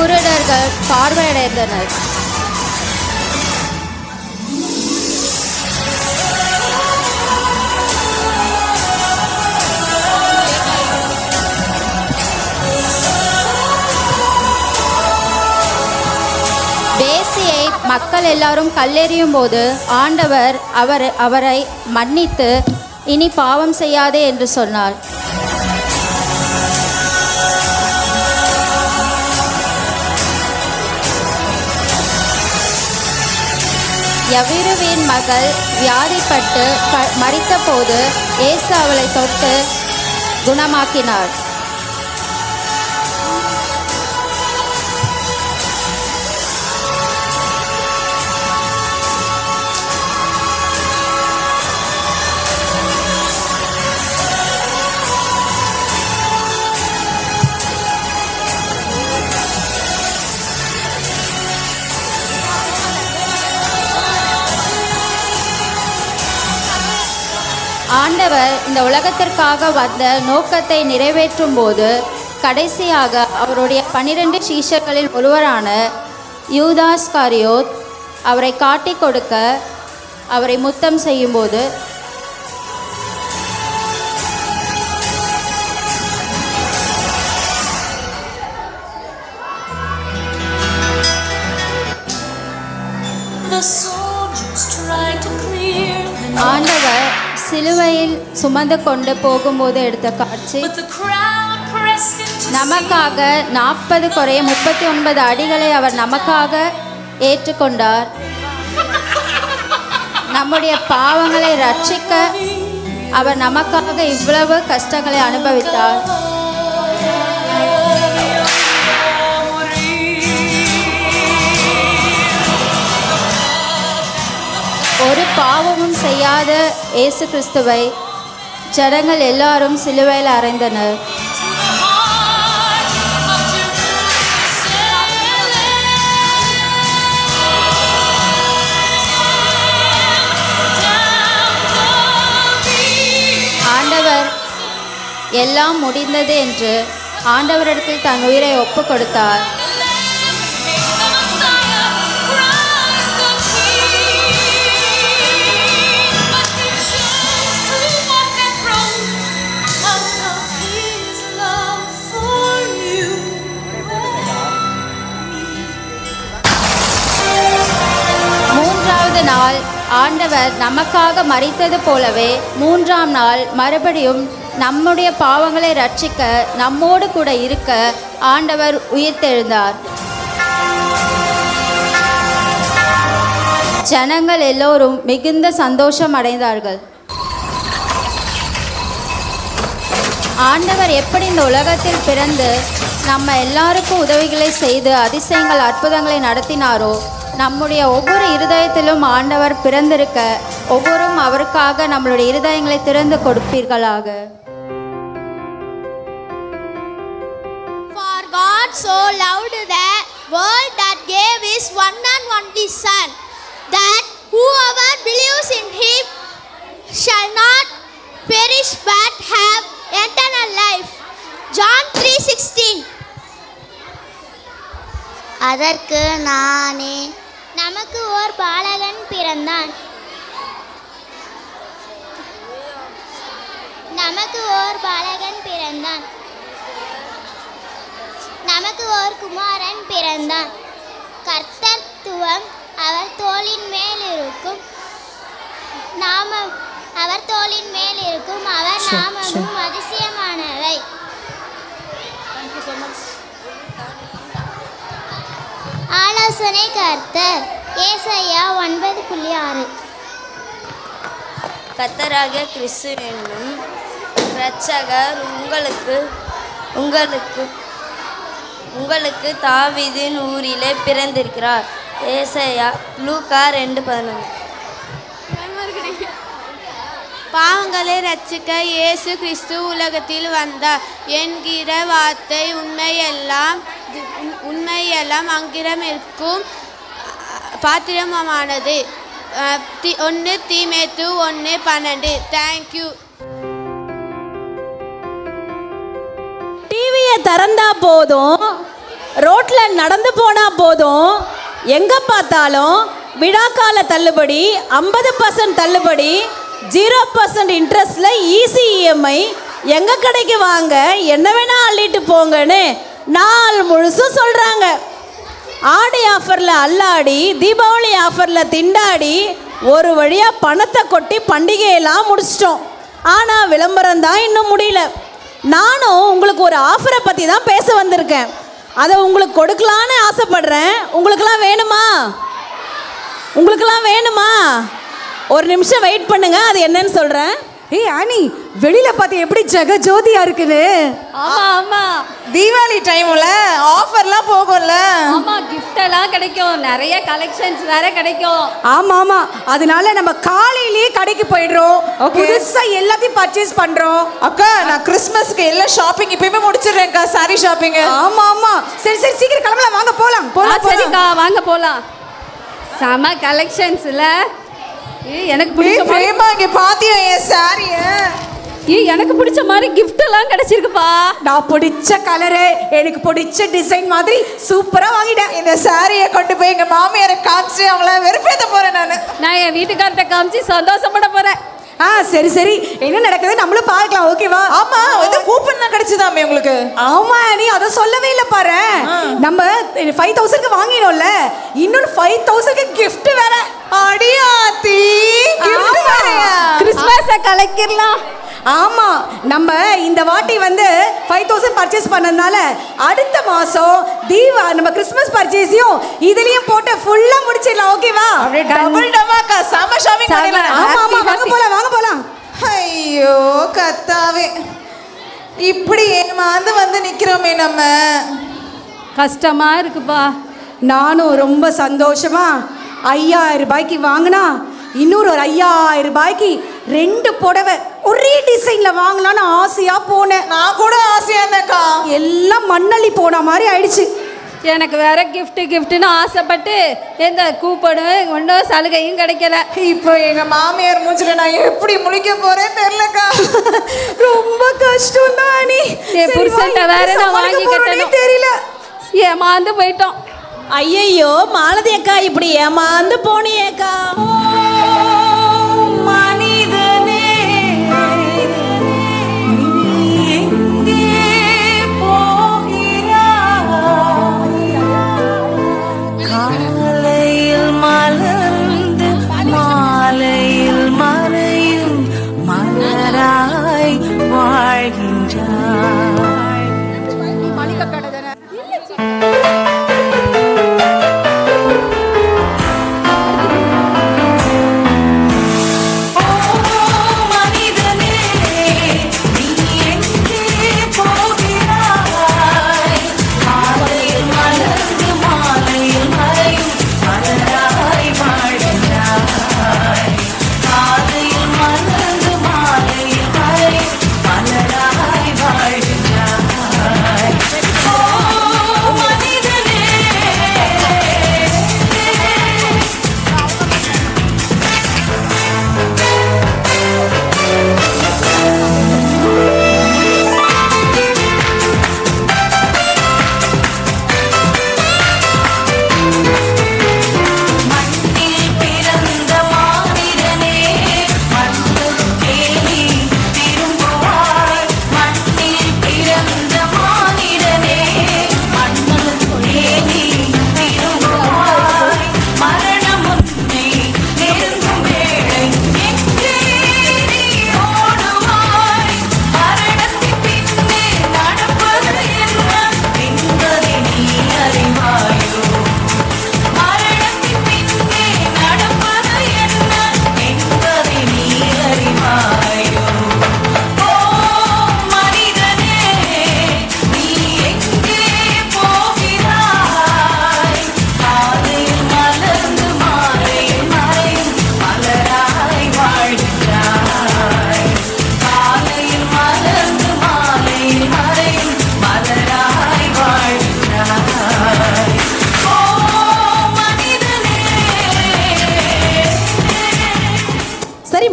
குருடர்கள் பார்வையடைந்தனர். வேசியை மக்கள் எல்லாரும் கல்லெறியும் போது ஆண்டவர் அவரை மன்னித்து இனி பாவம் செய்யாதே என்று சொன்னார். யவிருவின் மகள் வியாதிப்பட்டு மரித்த போது இயேசு அவளை தொட்டு குணமாக்கினார். ஆண்டவர் இந்த உலகத்திற்காக வந்த நோக்கத்தை நிறைவேற்றும் போது கடைசியாக அவருடைய 12 சீஷர்களில் ஒருவரான யூதாஸ் காரியோத் அவரை காட்டிக் கொடுக்க அவரை முத்தம் செய்யும்போது சிலுவையில் சுமந்து கொண்டு போகும்போது எடுத்த காட்சி. நமக்காக 40 குறைய 39 அடிகளை அவர் நமக்காக ஏற்றுக்கொண்டார். நம்முடைய பாவங்களை ரட்சிக்க அவர் நமக்காக இவ்வளவு கஷ்டங்களை அனுபவித்தார். ஒரு பாவமும் செய்யாத இயேசு கிறிஸ்துவை ஜனங்கள் எல்லாரும் சிலுவையில் அறைந்தனர். ஆண்டவர் எல்லாம் முடிந்தது என்று ஆண்டவரிடத்தில் தன் உயிரை ஒப்பு கொடுத்தார். மூன்றாவது நாள் ஆண்டவர் நமக்காக மரித்தது போலவே 3ஆம் நாள் மறுபடியும் நம்முடைய பாவங்களை ரட்சிக்க நம்மோடு கூட இருக்க ஆண்டவர் உயிர்த்தெழுந்தார். ஜனங்கள் எல்லோரும் மிகுந்த சந்தோஷம் அடைந்தார்கள். ஆண்டவர் எப்படி இந்த உலகத்தில் பிறந்து நம்ம எல்லாருக்கும் உதவிகளை செய்து அதிசயங்கள் அற்புதங்களை நடத்தினாரோ, நம்முடைய ஒவ்வொரு இருதயத்திலும் ஆண்டவர் பிறந்திருக்க ஒவ்வொருவரும் அவருக்காக நம்மளுடைய இருதயங்களை திறந்து கொடுப்பீர்களாக. For God so loved the world that gave his one and only Son, that whoever believes in him shall not perish but have eternal life. John 3:16. அதற்கு நானே, நமக்கு ஓர் பாலகன் பிறந்தான், நமக்கு ஓர் பாலகன் பிறந்தான், நமக்கு ஓர் குமாரன் பிறந்தான். கர்த்தத்துவம் அவர் தோளின் மேல் இருக்கும், நாமம் அவர் தோளின் மேல் இருக்கும், அவர் நாமமும் அதிசயமானவை. ஆலோசனை கர்த்தர். ஏசாயா 9:6. கர்த்தராகிய கிறிஸ்து என்னும் இரட்சகர் உங்களுக்கு தாவீதின் ஊரிலே பிறந்திருக்கிறார். ஏசாயா லூக்கா 2:11. பாவங்களை ரட்சிக்க இயேசு கிறிஸ்து உலகத்தில் வந்தார் என்கிற வார்த்தை உண்மையெல்லாம் அங்கிரம் இருக்கும் பாத்திரமானது. 1 தீமோத்தேயு 1:12. தேங்க்யூ. டிவியை திறந்தா போதும், ரோட்டில் நடந்து போனால் போதும், எங்கே பார்த்தாலும் விழாக்கால தள்ளுபடி, 50% தள்ளுபடி, 0% இன்ட்ரெஸ்டில் ஈஸி இஎம்ஐ, எங்கள் கடைக்கு வாங்க என்ன வேணால் அள்ளிட்டு போங்கன்னு நாள் முழுசும் சொல்கிறாங்க. ஆடி ஆஃபரில் அல்லாடி, தீபாவளி ஆஃபரில் திண்டாடி ஒரு வழியாக பணத்தை கொட்டி பண்டிகையெல்லாம் முடிச்சிட்டோம். ஆனால் விளம்பரம் தான் இன்னும் முடியல. நானும் உங்களுக்கு ஒரு ஆஃபரை பற்றி தான் பேச வந்திருக்கேன். அதை உங்களுக்கு கொடுக்கலான்னு ஆசைப்படுறேன். உங்களுக்கெல்லாம் வேணுமா? ஒரு நிமிஷம் வெயிட் பண்ணுங்க, அது என்னன்னு சொல்கிறேன். ஏய் ஆனி, வெளியில பார்த்து எப்படி ஜெகஜோதியா இருக்குது. ஆமா தீபாவளி டைம்ல ஆஃபர்லாம் போகும்ல. ஆமா, கிஃப்ட் எல்லாம் கிடைக்கும், நிறைய கலெக்ஷன்ஸ் வேற கிடைக்கும். ஆமா, அதனால நம்ம காலையிலேயே கடைக்கு போயிடுறோம், புதுசா எல்லாத்தையும் பர்ச்சேஸ் பண்றோம். அக்கா, நான் கிறிஸ்மஸ்க்கு எல்லா ஷாப்பிங் இப்பயுமே முடிச்சிடுறேன்க்கா, சாரி ஷாப்பிங். ஆமா, சரி சீக்கிரம் கிளம்பலாம், வாங்க போலாம். சரிக்கா, வாங்க போலாம். செம கலெக்ஷன்ஸ்ல எனக்கு பிடிச்ச மாதிரி பாத்தியா என் சாரிய? எனக்கு பிடிச்ச மாதிரி கிஃப்ட் எல்லாம் கிடைச்சிருக்குப்பா. நான் பிடிச்ச கலரு, எனக்கு பிடிச்ச டிசைன் மாதிரி சூப்பரா வாங்கிட்டேன். இந்த சாரியை கொண்டு போய் எங்க மாமியாரை காமிச்சு அவங்கள வெறுப்பேத்த போறேன். நான் என் வீட்டுக்கார்ட்ட காமிச்சு சந்தோஷப்பட போறேன். சரி என்ன நடக்குது நம்மளும் பார்க்கலாம், ஓகேவா? ஆமா, ஏதோ கூப்பன்லாம் கிடைச்சதாமே உங்களுக்கு? ஆமா, நீ அதை சொல்லவே இல்லை பாரு. நம்ம 5000க்கு வாங்கினோம்ல, இன்னொரு 5000க்கு கிஃப்ட் வேற. அடியாத்தி கிறிஸ்மஸை கலக்கிடலாம். ஆமா, நம்ம இந்த வாட்டி வந்து 5000 பர்ச்சேஸ் பண்ணதுனால அடுத்த மாசம் நம்ம கிறிஸ்மஸ் பர்ச்சேஸையும் இதுலயும் போட்டு ஃபுல்லா முடிச்சிடலாம். ஓகேவா? டபுள் டமாக்கா சம ஷாப்பிங் பண்ணிடலாம். ஆமா ஆமா, வாங்க போலாம். ஐயோ கத்தாவே, இப்படி ஏமாந்து வந்து நிக்கிறோமே நம்ம. கஷ்டமா இருக்குப்பா. நானும் ரொம்ப சந்தோஷமா 5000 ரூபாய்க்கு வாங்கினா இன்னொரு ஒரு 5000 ரூபாய்க்கு 2 புடவை ஒரே டிசைன்ல வாங்கலான்னு ஆசையா போனேன். நான் கூட ஆசையா இருந்தேன்க்கா. எல்லாம் மண்ணள்ளி போன மாதிரி ஆயிடுச்சு. எனக்கு வேற கிஃப்ட்னு ஆசைப்பட்டு எந்த கூப்பனும் ஒன்றும் சலுகையும் கிடைக்கல. இப்போ எங்க மாமியார் மூஞ்சில நான் எப்படி முழிக்க போறேன் தெரியலக்கா. ரொம்ப கஷ்டம் தான். நீ என் புருஷன்ட்ட வேற நான் வாங்கி கட்டணும் தெரியல. ஏமாந்து போயிட்டோம். ஐயையோ மாலதி அக்கா, இப்படி ஏமாந்து போனியேக்கா. மனிதனே காலையில் மலர்ந்து மாலையில் மறையும் மலராய் வாழ்கின்றாய்.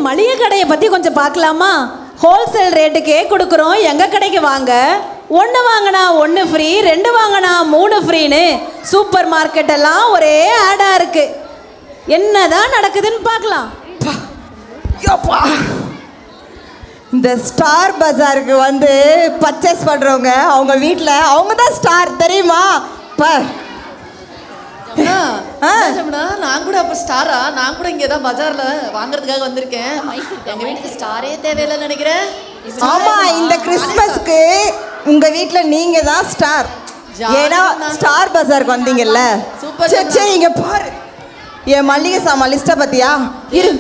மளிகை கடையை பற்றி கொஞ்சம் பார்க்கலாமா? ஹோல்சேல் ரேட்டுக்கே கொடுக்குறோம். எங்கள் கடைக்கு வாங்க. 1 வாங்கினா 1 ஃப்ரீ, 2 வாங்கினா 3 ஃப்ரீன்னு சூப்பர் மார்க்கெட் எல்லாம் ஒரே ஆடாக இருக்குது. என்னதான் நடக்குதுன்னு பார்க்கலாம். இந்த ஸ்டார் பஜாருக்கு வந்து பர்ச்சேஸ் பண்ணுறவங்க அவங்க வீட்டில் அவங்க தான் ஸ்டார், தெரியுமா? நான் கூட அப்போ ஸ்டாரா? நான் கூட இங்கே தான் பஜாரில் வாங்குறதுக்காக வந்திருக்கேன். எங்கள் வீட்டுக்கு ஸ்டாரே தேவையில்லைன்னு நினைக்கிறேன். ஆமாம், இந்த கிறிஸ்மஸ்க்கு உங்கள் வீட்டில் நீங்கள் தான் ஸ்டார். ஏன்னா ஸ்டார் பஜாருக்கு வந்தீங்கல்ல. சரி சரி, இங்கே பாரு, என் மல்லிகை சாமான் லிஸ்ட்டை பற்றியா? இரு,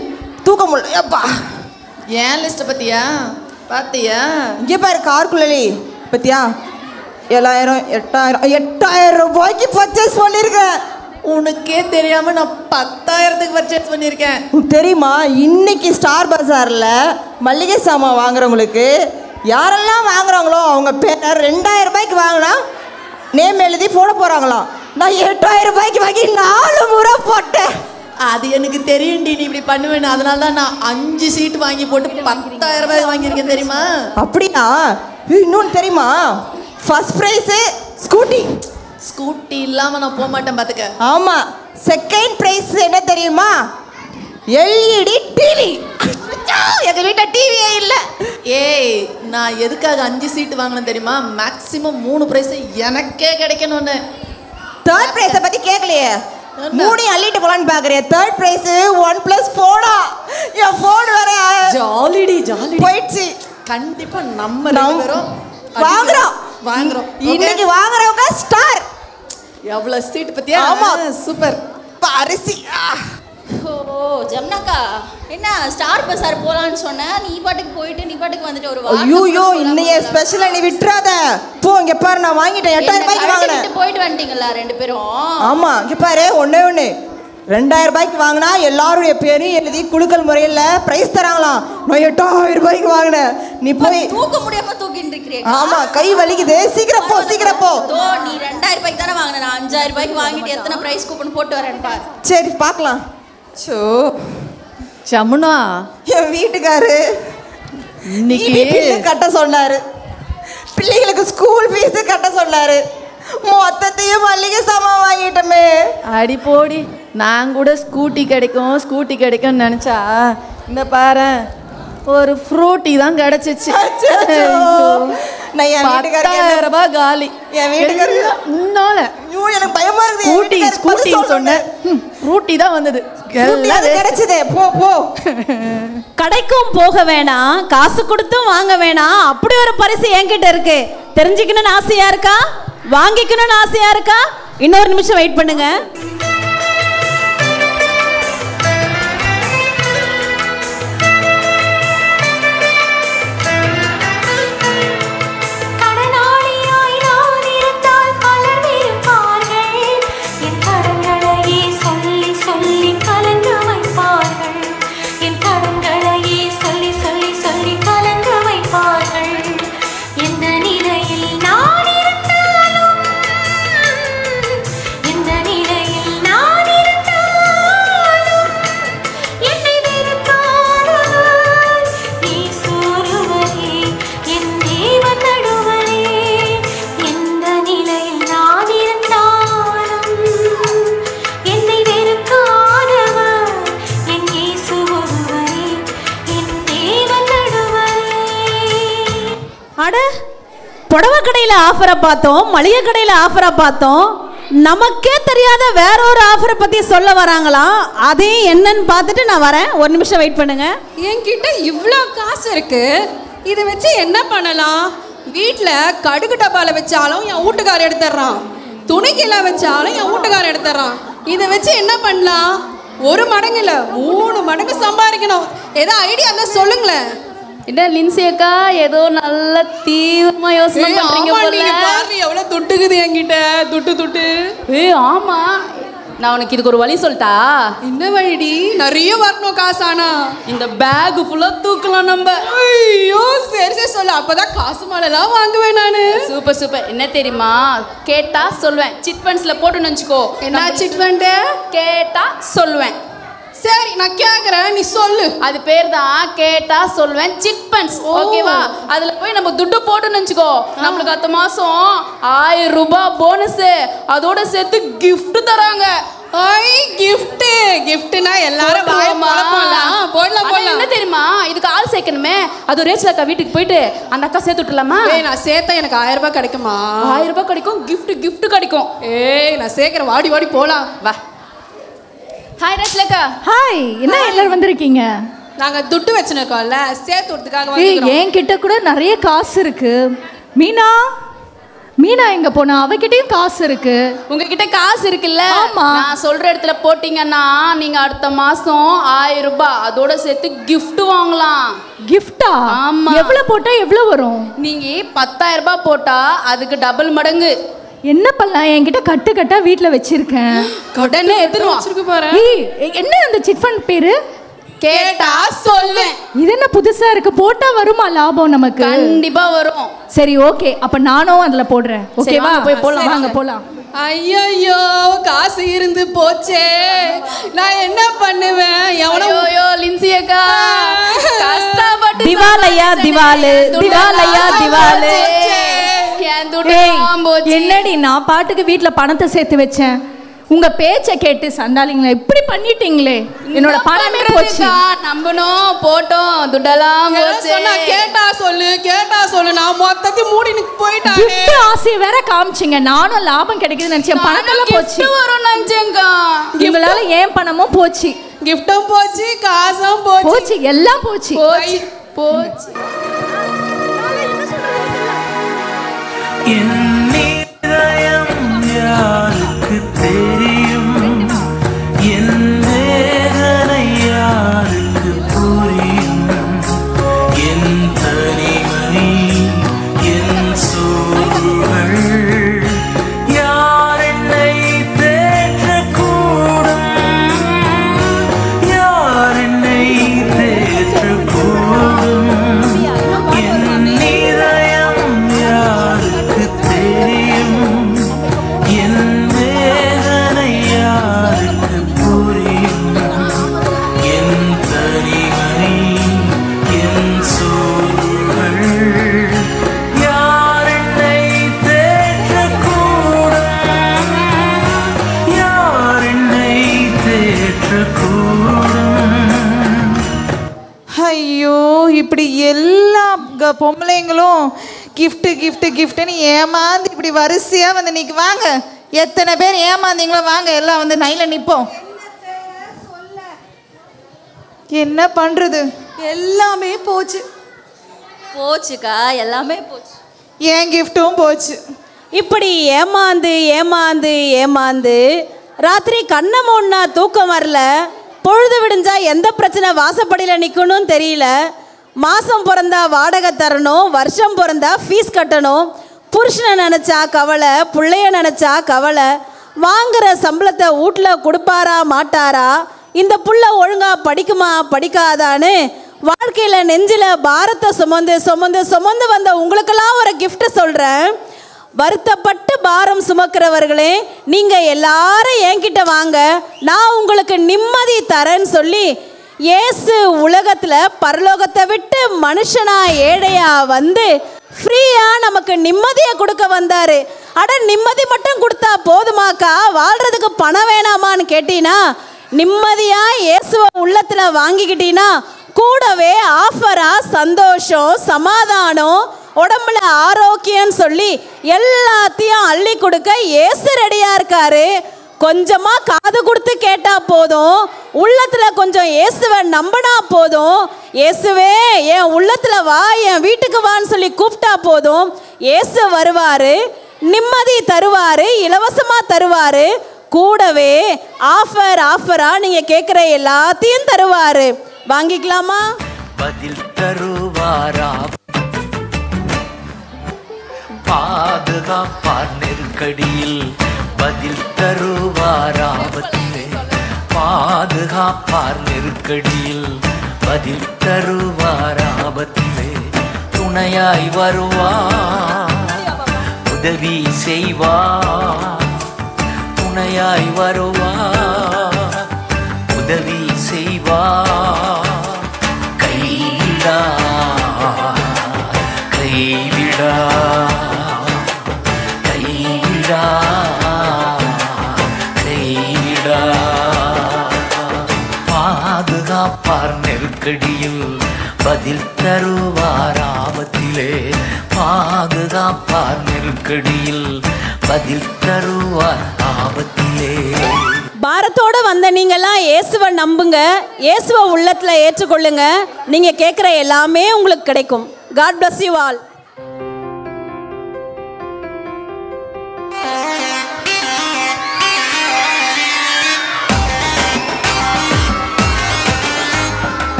தூக்க முடியலப்பா. ஏன் லிஸ்ட்டை பற்றியா? பார்த்தியா? இங்கே பாரு, கார்குழலி பற்றியா? 7000 8000 ரூபாய்க்கு பர்ச்சேஸ் பண்ணியிருக்கேன். உனக்கே தெரியாம நான் 10,000க்கு பர்ச்சேஸ் பண்ணியிருக்கேன். தெரியுமா? இன்னைக்கு ஸ்டார் பஜாரில் மல்லிகை சாமான் வாங்குறவங்களுக்கு யாரெல்லாம் வாங்குறாங்களோ அவங்க பேரை 2000 ரூபாய்க்கு வாங்கினா நேம் எழுதி போட போகிறாங்களாம். நான் 8000 ரூபாய்க்கு வாங்கி 4 முறை போட்டேன். அது எனக்கு தெரியும்டி, நீ இப்படி பண்ணுவேன்னு. அதனால தான் நான் 5 சீட்டு வாங்கி போட்டு 10,000 ரூபாய்க்கு வாங்கியிருக்கேன், தெரியுமா? அப்படியா? இன்னொன்று தெரியுமா? First prize scooty. ஸ்கூட்டி இல்லாமல் நான் போக மாட்டேன், பார்த்துக்க. ஆமாம். செகண்ட் ப்ரைஸ் என்ன தெரியுமா? LED TV. எங்கள் வீட்டில் டிவியே இல்லை. ஏய், நான் எதுக்காக 5 சீட்டு வாங்கினேன் தெரியுமா? மேக்ஸிமம் 3 ப்ரைஸு எனக்கே கிடைக்கணும்னு. தேர்ட் ப்ரைஸை பற்றி கேட்கலையே. மூணு அள்ளிட்டு போலான்னு பாக்குறேன். தேர்ட் பிரைஸ் 1+4 என் போன் வேற ஜாலிடி போயிடுச்சு. கண்டிப்பா நம்ம ரெண்டு பேரும் வாங்குறோம். இன்னைக்கு வாங்குறவங்க ஸ்டார். எவ்வளவு சீட் பத்தியா? ஆமா சூப்பர். அரிசி. ஓ ஜம்னாக்கா என்ன ஸ்டார் பஸார் போலான்னு சொன்ன, நீ பாட்டுக்கு போயிட்டு நீ பாட்டுக்கு வந்துட்டு ஒரு ஐயோ இன்னைய ஸ்பெஷலா நீ விட்டுறாத. போ இங்க பாரு, நான் வாங்கிட்டேன். 8000 ரூபாய்க்கு வாங்குனேன். போயிட்டு வந்துட்டீங்களா ரெண்டு பேரும்? ஆமா இங்க பாரு, ஒண்ணே 2000 ரூபாய்க்கு வாங்கினா எல்லாருடைய பேரையும் எழுதி குலுக்கல் முறையில் பிரைஸ் தராங்களாம். நான் 8000 ரூபாய்க்கு வாங்கினேன். நீ போய் தூக்க முடியாம தூக்கிட்டு இருக்கிறீங்க. ஆமா கை வலிக்குது. சீக்கிரம் போ. நீ 2000 ரூபாய்க்கு தானே வாங்கின, நான் 5000 ரூபாய்க்கு வாங்கிட்டு எத்தனை பிரைஸ் கூப்பன் போட்டு வரேன் பாரு. சரி பார்க்கலாம். ஜமுனா என் வீட்டுக்காரு இன்னைக்கு கட்ட சொன்னாரு. பிள்ளைகளுக்கு ஸ்கூல் ஃபீஸ் கட்ட சொன்னாரு. மொத்தத்தையும் மல்லிகை சாமான் வாங்கிட்டோமே. அடி போடி, நான் கூட ஸ்கூட்டி கிடைக்கும்னு நினைச்சா இந்த பாரு ஒரு ஃப்ரூட்டி தான் கிடைச்சிச்சு. நான் என் வீட்டுக்காரருக்கு 10,000 ரூபாய் காலி. என் வீட்டுக்காரருக்கு எனக்கு பயமா இருக்கு. ஸ்கூட்டி சொன்னேன், ஃப்ரூட்டி தான் வந்தது. கிடைச்சதே. போ. கடைக்கும் போக வேணாம், காசு கொடுத்தும் வாங்க வேணாம். அப்படி ஒரு பரிசு என்கிட்ட இருக்கு. தெரிஞ்சுக்கணும்னு ஆசையா இருக்கா? வாங்கிக்கணும்னு ஆசையா இருக்கா? இன்னொரு நிமிஷம் வெயிட் பண்ணுங்க. புடவை கடையில் ஆஃபரை பார்த்தோம், மளிகை கடையில் ஆஃபரை பார்த்தோம். நமக்கே தெரியாத வேற ஒரு ஆஃபரை பற்றி சொல்ல வராங்களாம். அதையும் என்னன்னு பார்த்துட்டு நான் வரேன். ஒரு நிமிஷம் வெயிட் பண்ணுங்க. என்கிட்ட இவ்வளோ காசு இருக்கு, இதை வச்சு என்ன பண்ணலாம்? வீட்டில் கடுகு டப்பாவில் வச்சாலும் என் வீட்டுக்காரர் எடுத்துடுறான், துணிக்கையில் வச்சாலும் என் வீட்டுக்காரர் எடுத்துடுறான். இதை வச்சு என்ன பண்ணலாம்? 1 மடங்கு இல்லை 3 மடங்கு சம்பாதிக்கணும். ஏதோ ஐடியா இருந்தால் சொல்லுங்களேன். என்ன லின்சி அக்கா ஏதோ நல்ல தீவிரமா யோசனை பண்றீங்க போல. எவ்வளவு துட்டுக்குது என்கிட்ட, துட்டு. ஆமா, நான் உனக்கு இதுக்கு ஒரு வழி சொல்லிட்டா. என்ன வழிடி? நிறைய வரணும் காசானா. இந்த பேக் ஃபுல்லா தூக்கலாம் நம்ம. ஐயோ சரி சொல்லு, அப்பதான் காசு மாலைலாம் வாங்குவேன் நானு. சூப்பர். என்ன தெரியுமா? கேட்டா சொல்லுவேன். சிட் ஃபண்ட்ஸ்ல போட்டுன்னு வச்சுக்கோ. என்ன சிட் ஃபண்ட்? கேட்டா சொல்லுவேன். சரி நான் கேக்குறேன், நீ சொல்லு. அது பேர் தான் கேட்டா சொல்லுவேன் சிட் ஃபண்ட்ஸ். ஓகேவா? அதுல போய் நம்ம துட்டு போட்டுன்னு வச்சுக்கோ. நம்மளுக்கு அடுத்த மாசம் 1000 ரூபாய் போனஸ், அதோட சேர்த்து கிஃப்ட் தராங்க. கிஃப்ட்னா எல்லாரும் போடலாம். என்ன தெரியுமா? இதுக்கு ஆள் சேர்க்கணுமே. அது ரேச்சல் அக்கா வீட்டுக்கு போயிட்டு அந்த அக்கா சேர்த்து விட்டுலாமா? நான் சேர்த்தா எனக்கு 1000 ரூபாய் கிடைக்குமா? 1000 ரூபாய் கிடைக்கும், கிஃப்ட் கிடைக்கும். நான் சேர்க்கிறேன், வாடி போலாம் வா. ஹாய் ரேச்சலக்கா. ஹாய், என்ன எல்லாரும் வந்திருக்கீங்க? நாங்க துட்டு வச்சுருக்கோம்ல, சேர்த்து விட்டுக்காக வந்து. என்கிட்ட கூட நிறைய காசு இருக்கு. மீனா எங்க போனா? அவகிட்டயும் காசு இருக்கு. உங்ககிட்ட காசு இருக்குல்ல? நான் சொல்ற இடத்துல போட்டீங்கன்னா நீங்க அடுத்த மாசம் 1000 ரூபாய் அதோட சேர்த்து கிஃப்ட் வாங்கலாம். கிஃப்டா? ஆமா. எவ்வளவு போட்டா எவ்வளவு வரும்? நீங்க 10,000 ரூபாய் போட்டா அதுக்கு டபுள் மடங்கு. என்ன பண்ணலாம்? என்கிட்ட கட்டா வீட்டுல வச்சிருக்கேன். உடனே எடுத்து வச்சிருக்க போறேன். என்ன அந்த சிட் ஃபண்ட் பேரு? கேட்டா சொல்லுவேன். இது என்ன புதுசா இருக்கு? போட்டா வருமா லாபம் நமக்கு? கண்டிப்பா வரும். சரி ஓகே, அப்ப நானும் அதுல போடுறேன். ஓகேவா? போய் போலாம். வாங்க போலாம். ஐயோ காசு இருந்து போச்சே, நான் என்ன பண்ணுவேன்? எவ்வளோ லின்சி அக்கா கஷ்டப்பட்டு திவாலையா என்னடி நான் பாட்டுக்கு வீட்டுல பணத்தை சேர்த்து வச்சேன். உங்க பேச்சை கேட்டு சண்டாளிங்களா இப்படி பண்ணிட்டீங்களே, என்னோட பணமே போச்சு. நம்பணும் போட்டோம் துட்டெல்லாம் போச்சு. கேட்டா சொல்லு நான் மொத்தத்தையும் மூடி போயிட்டாங்க. gift ஆசை வேற காமிச்சிங்க. நானும் லாபம் கிடைக்குதுன்னு நினைச்சேன், பணத்தெல்லாம் போச்சு. gift வரும் நினைச்சேங்கா. உங்களால ஏன் பணமும் போச்சு, கிஃப்டும் போச்சு, காசும் போச்சு, போச்சு, எல்லாம் போச்சு. போச்சு. என் இதயம் யாருக்கு தெரியும், என் வேதனை யாருக்கு புரியும், என் தனிமை என் சோர்வுகள் யார் என்னை தேற்றக்கூடும், யார் என்னை தேற்றக்கூடும், என் இதயம் யாருக்கு தெரியும், என் வேதனை யாருக்கு புரியும், என் தனிமை என் சோர்வுகள் யார் என்னை தேற்றக்கூடும், யார் என்னை தேற்றக்கூடும். ஐயோ, இப்படி எல்லா பொம்பளைங்களும் கிஃப்ட் கிஃப்ட் கிஃப்ட்னு ஏமாந்து இப்படி வரிசையா வந்து நிற்க. வாங்க, எத்தனை பேர் ஏமாந்தீங்களோ வாங்க, எல்லாம் வந்து நைல நிற்போம். என்ன பண்றது, எல்லாமே போச்சு. போச்சுக்கா, எல்லாமே போச்சு. என் கிஃப்ட்டும் போச்சு. இப்படி ஏமாந்து ஏமாந்து ஏமாந்து ராத்திரி கண்ணை மூடினா தூக்கம் வரல, பொழுது விடிஞ்சா எந்த பிரச்சனை வாசப்படியில் நிற்கணும்னு தெரியல, மாதம் பிறந்தா வாடகை தரணும், வருஷம் பிறந்தா ஃபீஸ் கட்டணும், புருஷனை நினச்சா கவலை, பிள்ளைய நினச்சா கவலை, வாங்குகிற சம்பளத்தை வீட்டில் கொடுப்பாரா மாட்டாரா, இந்த புள்ள ஒழுங்காக படிக்குமா படிக்காதான்னு வாழ்க்கையில் நெஞ்சில் பாரத்தை சுமந்து சுமந்து சுமந்து வந்த உங்களுக்கெல்லாம் ஒரு கிஃப்ட் சொல்கிறேன். வருத்தப்பட்டு பாரம் சுமக்கிறவர்களே, நீங்கள் எல்லாரும் என்கிட்ட வாங்க, நான் உங்களுக்கு நிம்மதி தரேன்னு சொல்லி இயேசு உலகத்தில் பரலோகத்தை விட்டு மனுஷனா ஏழையா வந்து ஃப்ரீயாக நமக்கு நிம்மதியை கொடுக்க வந்தார். அட நிம்மதி மட்டும் கொடுத்தா போதுமாக்கா, வாழ்கிறதுக்கு பணம் வேணாமான்னு கேட்டீங்கன்னா, நிம்மதியாக இயேசுவை உள்ளத்தில் வாங்கிக்கிட்டீங்கன்னா கூடவே ஆஃபராக சந்தோஷம், சமாதானம், உடம்புல ஆரோக்கியம்னு சொல்லி எல்லாத்தையும் அள்ளி கொடுக்க இயேசு ரெடியாக இருக்காரு. கொஞ்சமாக காது கொடுத்து கேட்டால் போதும், உள்ளத்தில் கொஞ்சம் இயேசுவை நம்பினா போதும், இயேசுவே என் உள்ளத்தில் வா, என் வீட்டுக்கு வான்னு சொல்லி கூப்பிட்டா போதும், இயேசு வருவார், நிம்மதி தருவார், இலவசமாக தருவார், கூடவே ஆஃபராக நீங்கள் கேட்குற எல்லாத்தையும் தருவார். வாங்கிக்கலாமா? பதில் தருவாரா, பாதுகாப்பார் நெருக்கடியில், பதில் தருவார் ஆபத்திலே, பாதுகாப்பார் நெருக்கடியில், பதில் தருவார் ஆபத்திலே, துணையாய் வருவார், உதவி செய்வார், துணையாய் வருவார், உதவி செய்வார், கைவிடா கைவிடா கைவிடா கைவிடா, பாதுகாப்பார் நெருக்கடியில், பதில் தருவார் ஆபத்திலே, பாதுகாப்பார் நெருக்கடியில், பதில் தருவார் ஆபத்திலே. பாரத்தோடு வந்த நீங்கள்லாம் இயேசுவை நம்புங்க, இயேசுவை உள்ளத்தில் ஏற்றுக்கொள்ளுங்க, நீங்கள் கேட்குற எல்லாமே உங்களுக்கு கிடைக்கும். God bless you all.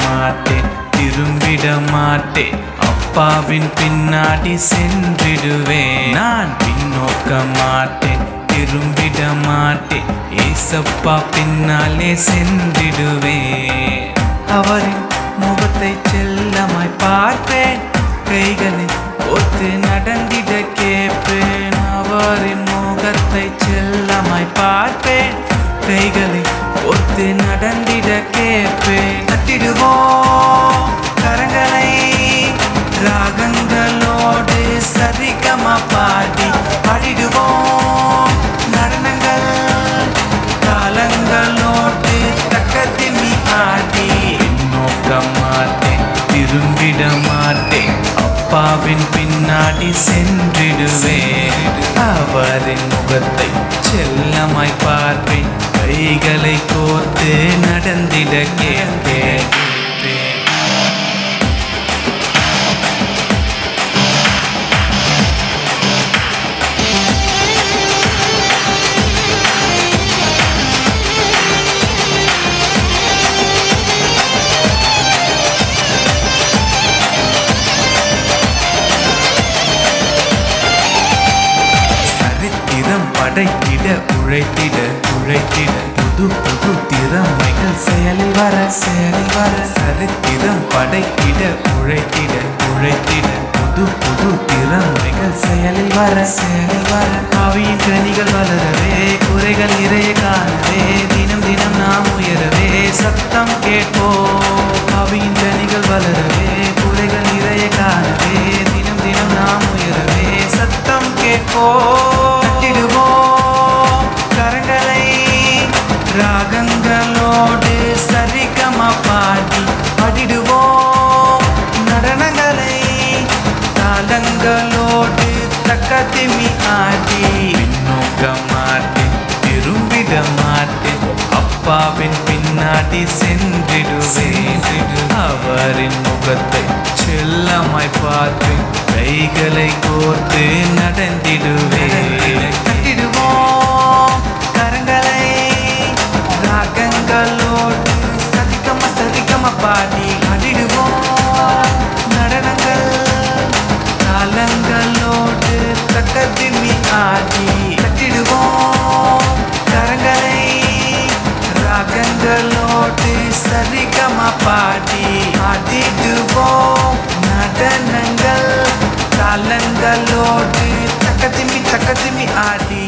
மாட்டேன், திரும்பிட மாட்டேன், அப்பாவின் பின்னாடி சென்றிடுவேன். நான் பின்னோக்க மாட்டேன், திரும்பிட மாட்டேன், ஏசப்பா பின்னாலே சென்றிடுவேன். அவரின் முகத்தை செல்லமாய் பார்ப்பேன், கைகளை ஒத்து நடந்திட கேட்பேன் அவரின் முகத்தை செல்லமாய் பார்ப்பேன் கைகளை ஒத்து நடந்திட கேட்பேன் தட்டிடுவோம் கரங்களை ராகங்களோடு சரிகமா பாடி பாடிடுவோம் நடனங்கள் காலங்களோடு தக்கத்திமி ஆடி நோக்க மாட்டேன் திரும்பிட மாட்டேன் அப்பாவின் பின்னாடி சென்றிடுவேன் அவரின் முகத்தை செல்லமாய் பார்ப்பேன் கைகளை கோர்த்து நடந்திட கேட்பேன் படைத்திட உழைத்திட புது புது திறமைகள் செயலில் வர சரித்திரம் படைத்திட உழைத்திட புது புது திறமைகள் செயலில் வர ஆவியின் கனிகள் வளரவே குறைகள் நிறைய காணவே தினம் தினம் நாம் உயரவே சத்தம் கேட்போம் ஆவியின் கனிகள் வளரவே குறைகள் நிறைய காணவே தினம் தினம் நாம் உயரவே சத்தம் கேட்போம் கரங்களை ராகங்களோடு சரிகமா பாடி பாடிடுவோம் நடனங்களை தாளங்களோடு தக்கத்திமி ஆடி நோக்க மாட்டேன் திரும்பிட மாட்டேன் அப்பாவின் பின்னாடி சென்றிடுவேன் அவரின் முகத்தை செல்லமாய் பார்ப்பேன் கைகளை கோர்த்து நடந்திடுவேன் தட்டிடுவோம் கரங்களை ராகங்களோடு சரிகமா பாடி ஆடிடுவோம் நடனங்கள் தாளங்களோடு தக்கத்திமி ஆடி தட்டிடுவோம் கரங்களை ராகங்களோடு சரிகமா பாடி ஆடிடுவோம் நடனங்கள் தாளங்களோடு தக்கத்திமி ஆடி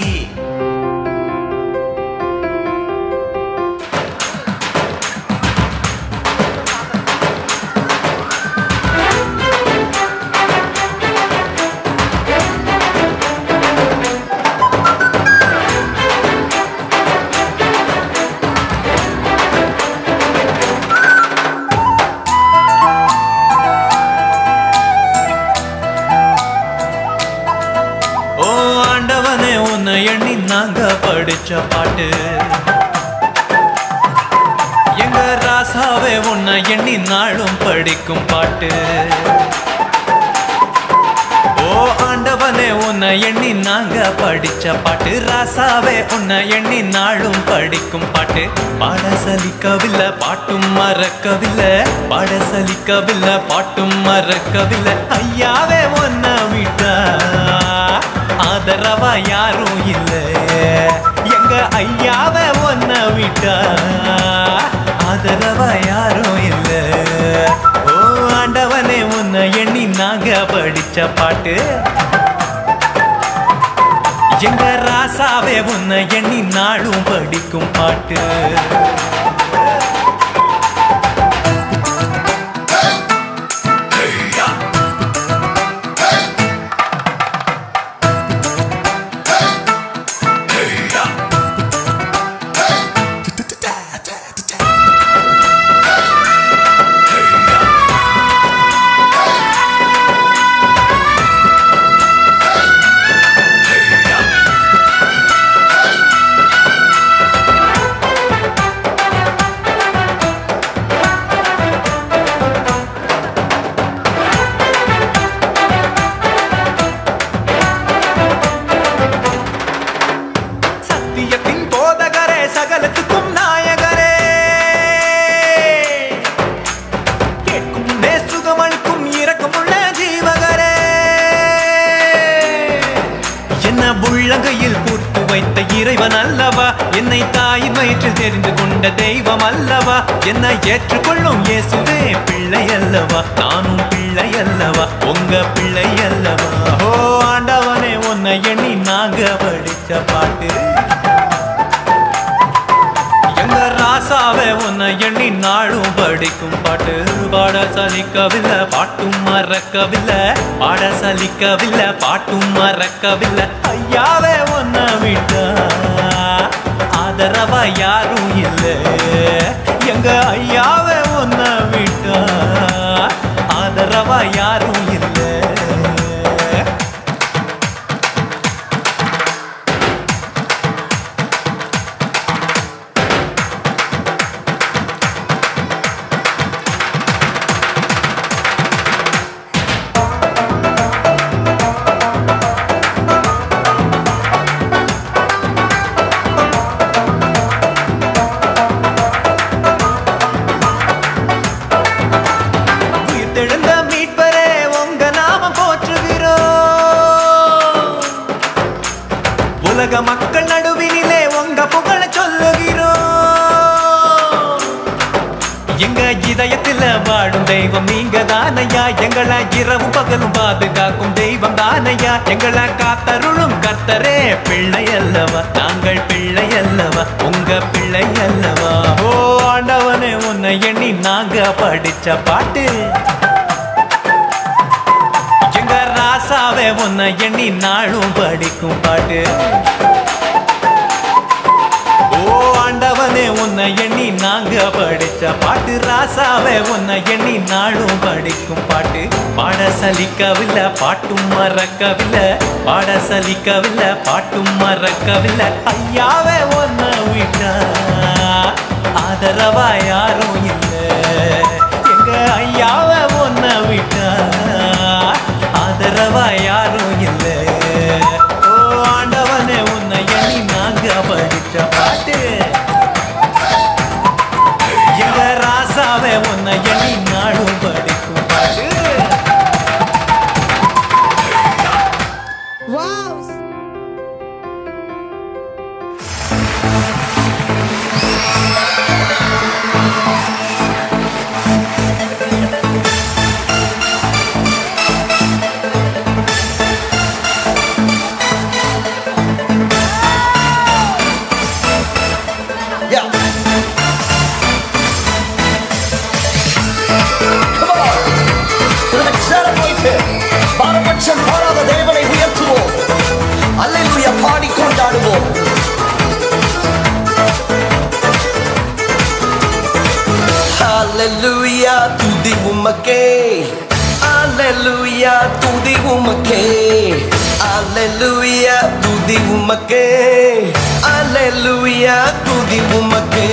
எண்ணி நாங்க படிச்ச பாட்டு எங்க ராசாவே உன்னை எண்ணி நாளும் படிக்கும் பாட்டு ஓ ஆண்டவனே உன்னை எண்ணி நாங்க படிச்ச பாட்டு ராசாவே உன்னை எண்ணி நாளும் படிக்கும் பாட்டு பாட சலிக்கவில்லை பாட்டும் மறக்கவில்லை பாட சலிக்கவில்லை பாட்டும் மறக்கவில்லை ஐயாவே உன்னை விட்டா ஆதரவா யாரும் இல்லை எங்க ஐயாவை ஒன்ன விட்டா ஆதரவா யாரும் இல்லை ஓ ஆண்டவனே உன்னை எண்ணி நாங்க படிச்ச பாட்டு எங்க ராசாவே உன்னை எண்ணி நாளும் படிக்கும் பாட்டு உள்ளங்கையில் பூத்து வைத்த இறைவன் அல்லவா என்னை தாயின் வயிற்றில் தெரிந்து கொண்ட தெய்வம் அல்லவா என்னை ஏற்றுக்கொள்ளும் இயேசுவே பிள்ளை அல்லவா நானும் பிள்ளை அல்லவா அல்லவா உங்க பிள்ளை அல்லவா ஓ ஆண்டவனே உன்னை எண்ணி நாங்க படிச்ச பாட்டு எங்க ராசாவே உன்னை எண்ணி நாளும் படிக்கும் பாட்டு பாட சலிக்கவில்லை பாட்டும் மறக்கவில்லை பாட சலிக்கவில்லை பாட்டும் மறக்கவில்லை ஐயாவே உன்னை விட்டா ஆதரவா யாரும் இல்லை எங்க ஐயாவே உன்னை விட்டா ஆதரவா யாரும் இல்லை உலக மக்கள் நடுவினிலே உங்க புகழ சொல்லுகிறோம் எங்க இதயத்தில் வாழும் தெய்வம் நீங்க தானையா எங்களை இரவு பகலும் பாதுகாக்கும் தெய்வம் தானையா எங்களை காத்தருளும் கர்த்தரே பிள்ளை அல்லவா நாங்கள் பிள்ளை அல்லவா உங்க பிள்ளை அல்லவா ஓ ஆண்டவனே உன்னை எண்ணி நாங்க படிச்ச பாட்டு ராசாவே உன்னை எண்ணி நாளும் படிக்கும் பாட்டு ஓ ஆண்டவனே உன்னை எண்ணி நாங்க படிச்ச பாட்டு ராசாவே உன்னை எண்ணி நாளும் படிக்கும் பாட்டு பாட சலிக்கவில்லை பாட்டும் மறக்கவில்லை பாட சலிக்கவில்லை பாட்டும் மறக்கவில்லை ஐயாவே உன்னை விட்டா ஆதரவா யாரும் இல்லை எங்க ஐயாவே உன்னை விட்டா ஆதரவா யாரும் இல்லை ஓ ஆண்டவனே உன்னை எண்ணி நாங்க படிச்ச பாட்டு எங்க ராசாவே உன்னை எண்ணி நாடும் படிக்கும் பாட்டு பாரபட்சம் பாராத தேவனை உயர்த்துவோம் அல்லேலூயா பாடி கொண்டாடுவோம் அல்லேலூயா துதி உமக்கே அல்லேலூயா துதி உமக்கே அல்லேலூயா துதி உமக்கே அல்லேலூயா துதி உமக்கே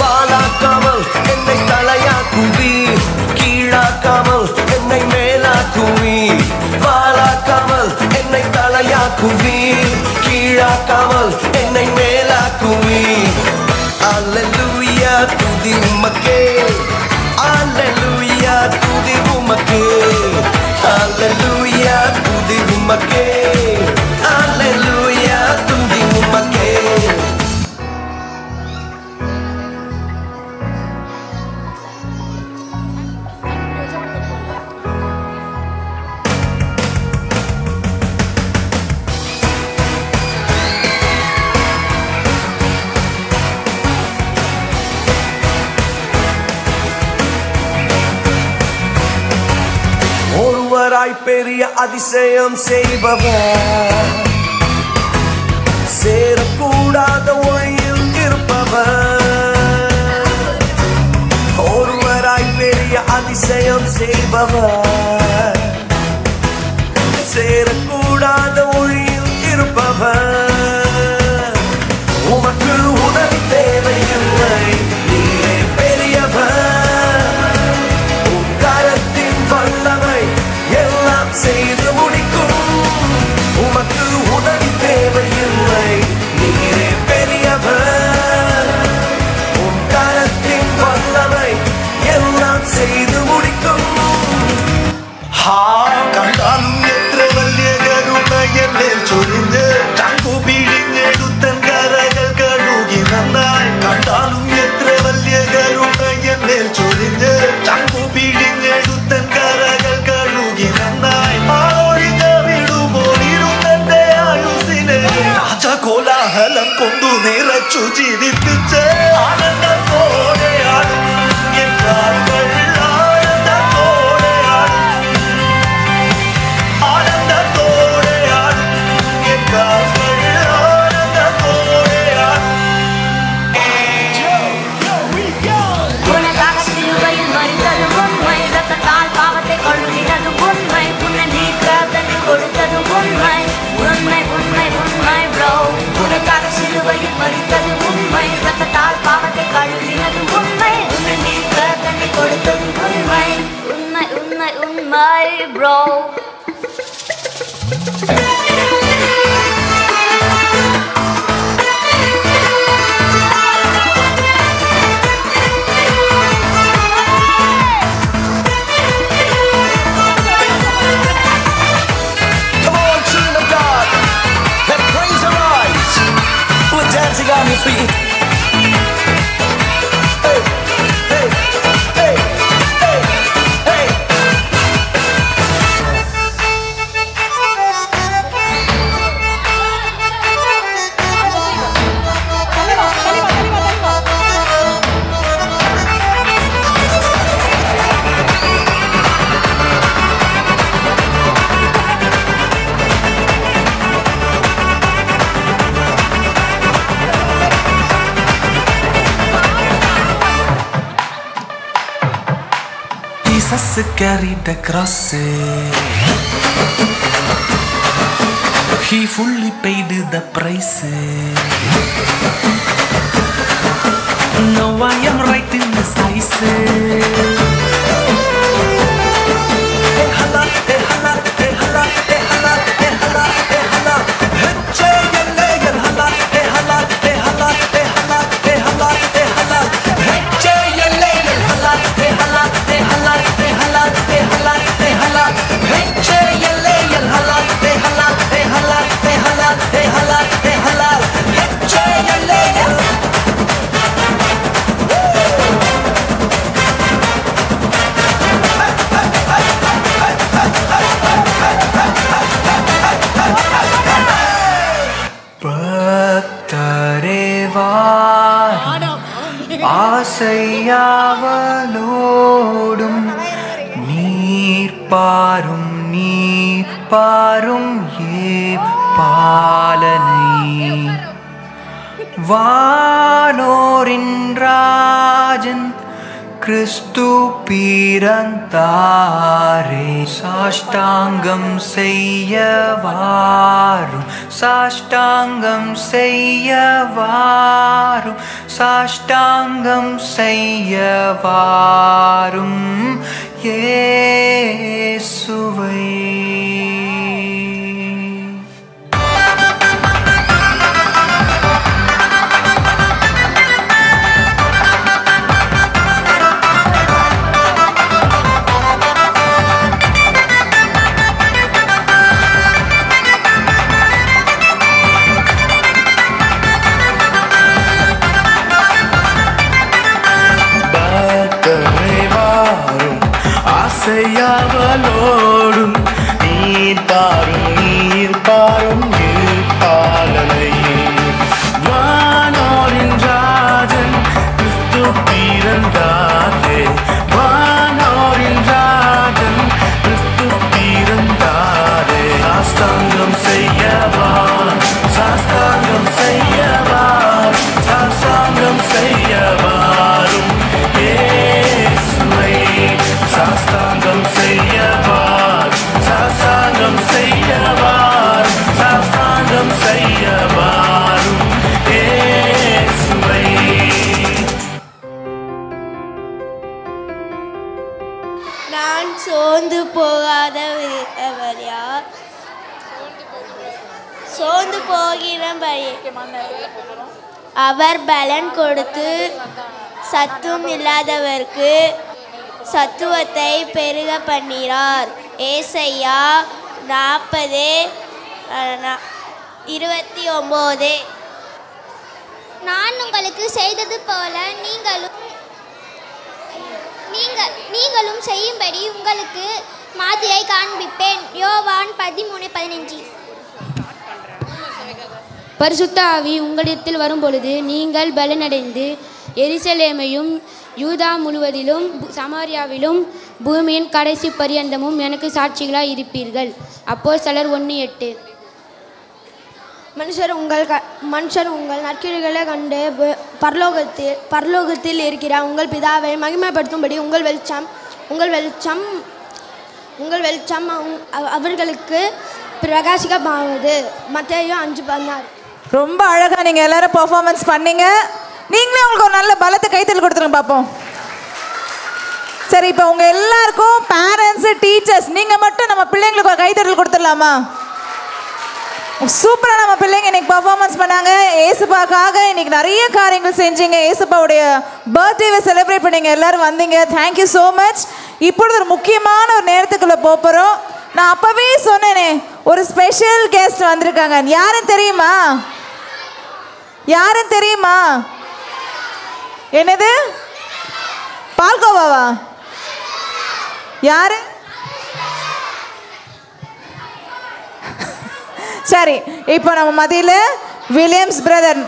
வாழாக்காமல் என்னை தலையாக்குவீர் கீழாக்காமல் என்னை மேலாக்குவீர் வாழாக்காமல் என்னை தலையாக்குவீர் கீழாக்காமல் என்னை மேலாக்குவீர் அல்லேலூயா துதி உமக்கே அல்லேலூயா துதி உமக்கே அல்லேலூயா துதி உமக்கே அல்லேலூயா துதி உமக்கே ஒருவராய் பெரிய அதிசயம் செய்பவர் சேரக்கூடாத ஒளியில் இருப்பவர் ஒருவராய் பெரிய அதிசயம் செய்பவர் சேரக்கூடாத ஒளியில் இருப்பவர் உமக்கு உதவி தேவையில்லை நீரே பெரியவர் உன் கரத்தின் வல்லமை எல்லாம் செய்து முடிக்கும் உமக்கு உதவி தேவையில்லை நீரே பெரியவர் உன் கரத்தின் வல்லமை எல்லாம் செய்து முடிக்கும் ಕಂಡಾಲು ಎತ್ರ ವಲ್ಯ ಗರುಡಗೆ കൊണ്ട് നിറച്ചു ജീവിപ്പിച്ച് ആനന്ദത്തോടെ ആടും എൻ കാൽകൾ ആനന്ദത്തോടെ ആടും ആനന്ദത്തോടെ ആടും എൻ കാൽകൾ ആനന്ദത്തോടെ ആടും உனக்காக சிலுவையில் மறித்தது உண்மை, ரத்தத்தால் பாவத்தை கழுவினது உண்மை, உன்னை நீக்க தன்னை கொடுத்தது உண்மை, உண்மை உண்மை உண்மை ப்ரோ. உனக்காக சிலுவையில் மறித்தது உண்மை, ரத்தத்தால் பாவத்தை கழுவினது உண்மை, உன்னை நீக்க தன்னை கொடுத்தது உண்மை, உண்மை உண்மை உண்மை bro. Dancing on your feet. Hey, hey, hey, hey, hey. Jesus carried the cross. He fully paid the price. Now I am right in His eyes. Hey hala, hey hala, hey hala, hey hala, hey hala, hey hala. Hey yalla yalla hala, hey hala, hey hala, hey hala, hey hala, hey hala. Hey yalla yalla hala, hey hala, hey hala, hey hala, hey hala, hey hala. Hey yalla yalla hala, hey hala, hey hala, hey hala, hey hala, hey hala. Hey yalla yalla. ஆசையாவலோடும் நீர் பாரும் ஏ பாலனை வானோரின் ராஜன் கிறிஸ்து பிறந்தாரே சாஷ்டாங்கம் செய்யவாரும் சாஷ்டாங்கம் செய்யவாரும் சாஷ்டாங்கம் செய்யவாரும் இயேசுவை ஆசையாவலோடும் நீர் பாரும் பாலனை வானோரின் ராஜன் கிறிஸ்து பிறந்தாரே வானோரின் ராஜன் கிறிஸ்து பிறந்தாரே சாஷ்டாங்கம் செய்யவார் சாஷ்டாங்கம் செய்யவார் சாஷ்டாங்கம் செய்யவாரும் இயேசுவை சாஷ்டாங்கம் செய்யவார் சாஷ்டாங்கம் செய்யவார் சாஷ்டாங்கம் செய்யவாரும் இயேசுவை நான் சோர்ந்து போகாதவர் யார்? சோர்ந்து போகிறபடி அவர் பலன் கொடுத்து சத்துவம் இல்லாதவருக்கு சத்துவத்தை பெருக பண்ணினார். ஏசையா 40:29. நான் உங்களுக்கு செய்தது போல நீங்களும் செய்யும்படி உங்களுக்கு மாதிரியை காண்பிப்பேன். யோவான் 13:15. பரிசுத்த ஆவி உங்களிடத்தில் வரும்பொழுது நீங்கள் பலனடைந்து எருசலேமையும் யூதா முழுவதிலும் சமாரியாவிலும் பூமியின் கடைசி பரியந்தமும் எனக்கு சாட்சிகளாய் இருப்பீர்கள். அப்போஸ்தலர் 1:8. மனுஷர் உங்கள் நற்கிரிகளை கண்டு பரலோகத்தில் இருக்கிற உங்கள் பிதாவை மகிமைப்படுத்தும்படி உங்கள் வெளிச்சம் அவர்களுக்கு பிரகாசிக்கமாவது. மத்தேயு 5:16. ரொம்ப அழகா நீங்க எல்லாரும் பெர்ஃபார்மன்ஸ் பண்ணீங்க. நீங்களே உங்களுக்கு ஒரு நல்ல பலத்தை கைத்தல் கொடுத்துருங்க பார்ப்போம். சரி, இப்போ உங்க எல்லாருக்கும் பேரண்ட்ஸ், டீச்சர்ஸ், நீங்க மட்டும் நம்ம பிள்ளைங்களுக்கு ஒரு கைத்தட்டல் கொடுத்துடலாமா? சூப்பராக நம்ம பிள்ளைங்க இன்னைக்கு பர்ஃபார்மன்ஸ் பண்ணாங்க. ஏசுப்பாக்காக இன்னைக்கு நிறைய காரியங்கள் செஞ்சீங்க. ஏசுப்பாவுடைய பர்த்டேவை செலிப்ரேட் பண்ணீங்க, எல்லாரும் வந்தீங்க. Thank you so much. இப்பொழுது ஒரு முக்கியமான ஒரு நேரத்துக்குள்ள போகிறோம். நான் அப்பவே சொன்னேனே, ஒரு ஸ்பெஷல் கெஸ்ட் வந்திருக்காங்க. யாரும் தெரியுமா? யாரும் தெரியுமா? என்னது? பால்கோவாவா? யாரு? சரி, இப்போ நம்ம மதியில் வில்லியம்ஸ் பிரதர்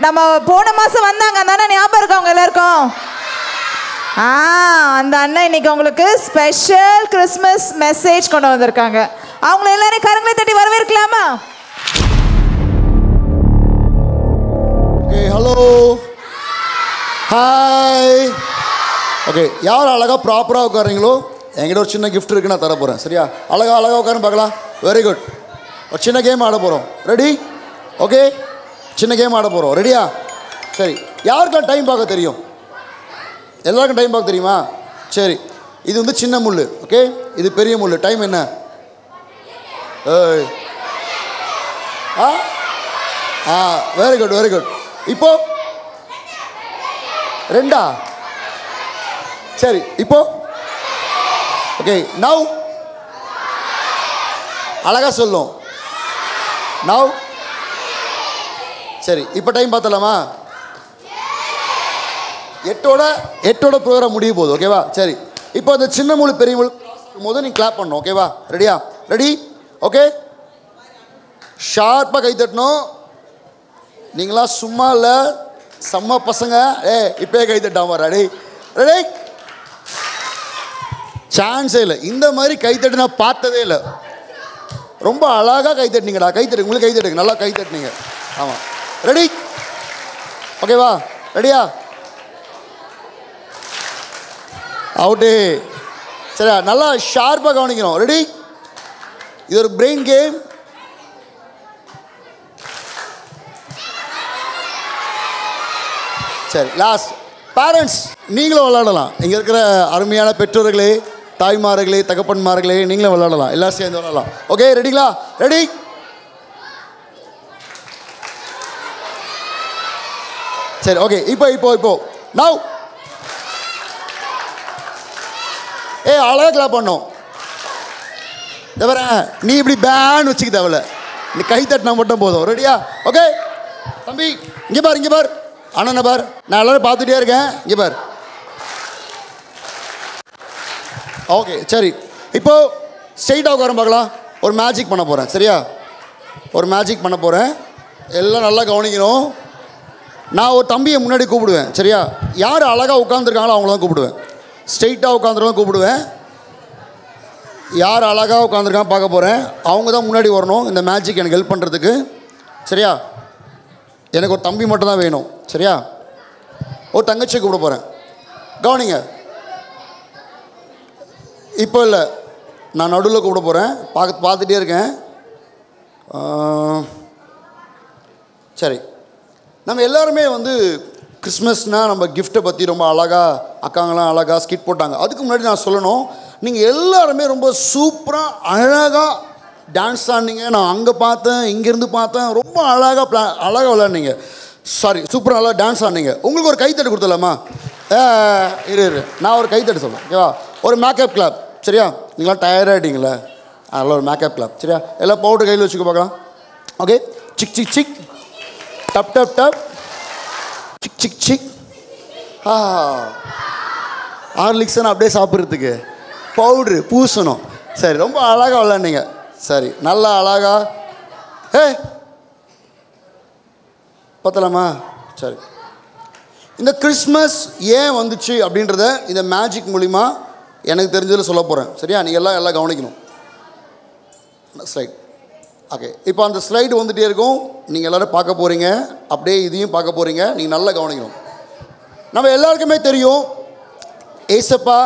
நம்ம போன மாதம் வந்தாங்க. அந்த அண்ணன் ஞாபகம் இருக்கா அவங்க எல்லாருக்கும்? அந்த அண்ணன் இன்னைக்கு உங்களுக்கு ஸ்பெஷல் கிறிஸ்மஸ் மெசேஜ் கொண்டு வந்திருக்காங்க. அவங்கள எல்லாரையும் கரங்களை தட்டி வரவேற்கலாமா? Okay, hello, hi. ஓகே, யார் அழகாக ப்ராப்பராக உட்காருங்களோ என்கிட்ட ஒரு சின்ன கிஃப்ட் இருக்குது, நான் தர போகிறேன். சரியா? அழகாக உட்காருன்னு பார்க்கலாம். Very good. ஒரு சின்ன கேம் ஆட போகிறோம். ரெடி? ஓகே, சின்ன கேம் ஆட போகிறோம். ரெடியா? சரி, யாருக்கெல்லாம் டைம் பார்க்க தெரியும்? எல்லாருக்கும் டைம் பார்க்க தெரியுமா? சரி, இது வந்து சின்ன முள். ஓகே, இது பெரிய முள். டைம் என்ன? Very good, very good. இப்போ 2. சரி, இப்போ ஓகே. நவ் அழகா சொல்லும். நவ் சரி, இப்போ டைம் பார்த்தலாமா? 8 ப்ரோக்ராம் முடிய போகுது. ஓகேவா? சரி, இப்போ அந்த சின்ன முழு பெரிய முழு போது நீ கிளாப் பண்ணணும். ஓகேவா? ரெடியா? ரெடி? ஓகே, ஷார்ப்பாக கை தட்டணும். நீங்களாம் சும்மா இல்லை, செம்ம பசங்க. இப்போயே கை தட்டாம. ரெடி? ரெடி? சான்ஸே இல்லை. இந்த மாதிரி கை தட்டு நான் பார்த்ததே இல்லை. ரொம்ப அழகாக கை தட்டினீங்கடா. கை தட்டு, உங்களுக்கு கை தட்டுங்க. நல்லா கை தட்டினீங்க. ஆமாம். ரெடி? ஓகேவா? ரெடியா? அவுட்டு. சரியா? நல்லா ஷார்ப்பாக கவனிக்கணும். ரெடி? இது ஒரு பிரெயின் கேம். சரி, லாஸ்ட். பேரண்ட்ஸ் நீங்களும் விளையாடலாம். இங்கே இருக்கிற அருமையான பெற்றோர்களே, தாய்மார்களே, தகப்பன்மார்களே, நீங்களும் விளையாடலாம். எல்லாம் சேர்ந்து விளையாடலாம். ஓகே, ரெடிங்களா? ரெடி? சரி, ஓகே. இப்போ நவ் அழகாக கிளாப் பண்ணோம். தவிர நீ இப்படி பேன் வச்சுக்க தேவையில்ல, நீ கை தட்டினா மட்டும் போதும். ரெடியா? ஓகே தம்பி, இங்கே பார் அண்ணனை பார். நான் எல்லாரும் பார்த்துட்டே இருக்கேன். இங்கே பார். ஓகே, சரி. இப்போது ஸ்ட்ரெயிட்டாக உட்கார பார்க்கலாம். ஒரு மேஜிக் பண்ண போகிறேன். சரியா? ஒரு மேஜிக் பண்ண போகிறேன். எல்லாம் நல்லா கவனிக்கணும். நான் ஒரு தம்பியை முன்னாடி கூப்பிடுவேன். சரியா? யார் அழகாக உட்காந்துருக்காங்களோ அவங்கள தான் கூப்பிடுவேன். ஸ்ட்ரெயிட்டாக உட்காந்துருக்காங்க கூப்பிடுவேன். யார் அழகாக உட்காந்துருக்காங்க பார்க்க போகிறேன். அவங்க தான் முன்னாடி வரணும் இந்த மேஜிக் எனக்கு ஹெல்ப் பண்ணுறதுக்கு. சரியா? எனக்கு ஒரு தம்பி மட்டும் தான் வேணும். சரியா? ஒரு தங்கச்சியை கூப்பிட போகிறேன். கவனிங்க. இப்போ இல்லை, நான் நடுவில் கூப்பிட போகிறேன். பார்த்துட்டே இருக்கேன். சரி, நம்ம எல்லாருமே வந்து கிறிஸ்மஸ்னால் நம்ம கிஃப்ட்டை பற்றி ரொம்ப அழகாக அக்காங்களாம் அழகாக ஸ்கிட் போட்டாங்க. அதுக்கு முன்னாடி நான் சொல்லணும், நீங்கள் எல்லாருமே ரொம்ப சூப்பராக அழகாக டான்ஸ் ஆடினீங்க. நான் அங்கே பார்த்தேன், இங்கேருந்து பார்த்தேன். ரொம்ப அழகாக விளையாடுனீங்க. சாரி, சூப்பராக நல்லா டான்ஸ் ஆடினீங்க. உங்களுக்கு ஒரு கைத்தட்டு கொடுத்துடலாமா? இரு, நான் ஒரு கைத்தட்டு சொல்கிறேன். ஓகேவா? ஒரு மேக்கப் கிளாப். சரியா? நீங்களாம் டயர்டாகிட்டீங்களே, அதெல்லாம் ஒரு மேக்கப் கிளாப். சரியா? எல்லாம் பவுடர் கையில் வச்சுக்க பார்க்கலாம். ஓகே, சிக் சிக் சிக், டப் டப் டப், சிக் சிக் சிக். ஹார்லிக்ஸன் அப்படியே சாப்பிட்றதுக்கு பவுட்ரு பூசணும். சரி, ரொம்ப அழகாக விளையாடுனீங்க. சரி, நல்லா அழகா. பத்தலாமா? சரி. இந்த கிறிஸ்மஸ் ஏன் வந்துச்சு அப்படின்றத இந்த மேஜிக் மூலிமா எனக்கு தெரிஞ்சதில் சொல்ல போகிறேன். சரியா? நீங்கள் எல்லாம் கவனிக்கணும். ஸ்லைட். ஓகே, இப்போ அந்த ஸ்லைடு வந்துகிட்டே இருக்கும். நீங்கள் எல்லோரும் பார்க்க போகிறீங்க, அப்படியே இதையும் பார்க்க போகிறீங்க. நீங்கள் நல்லா கவனிக்கணும். நம்ம எல்லாருக்குமே தெரியும், ஏசப்பா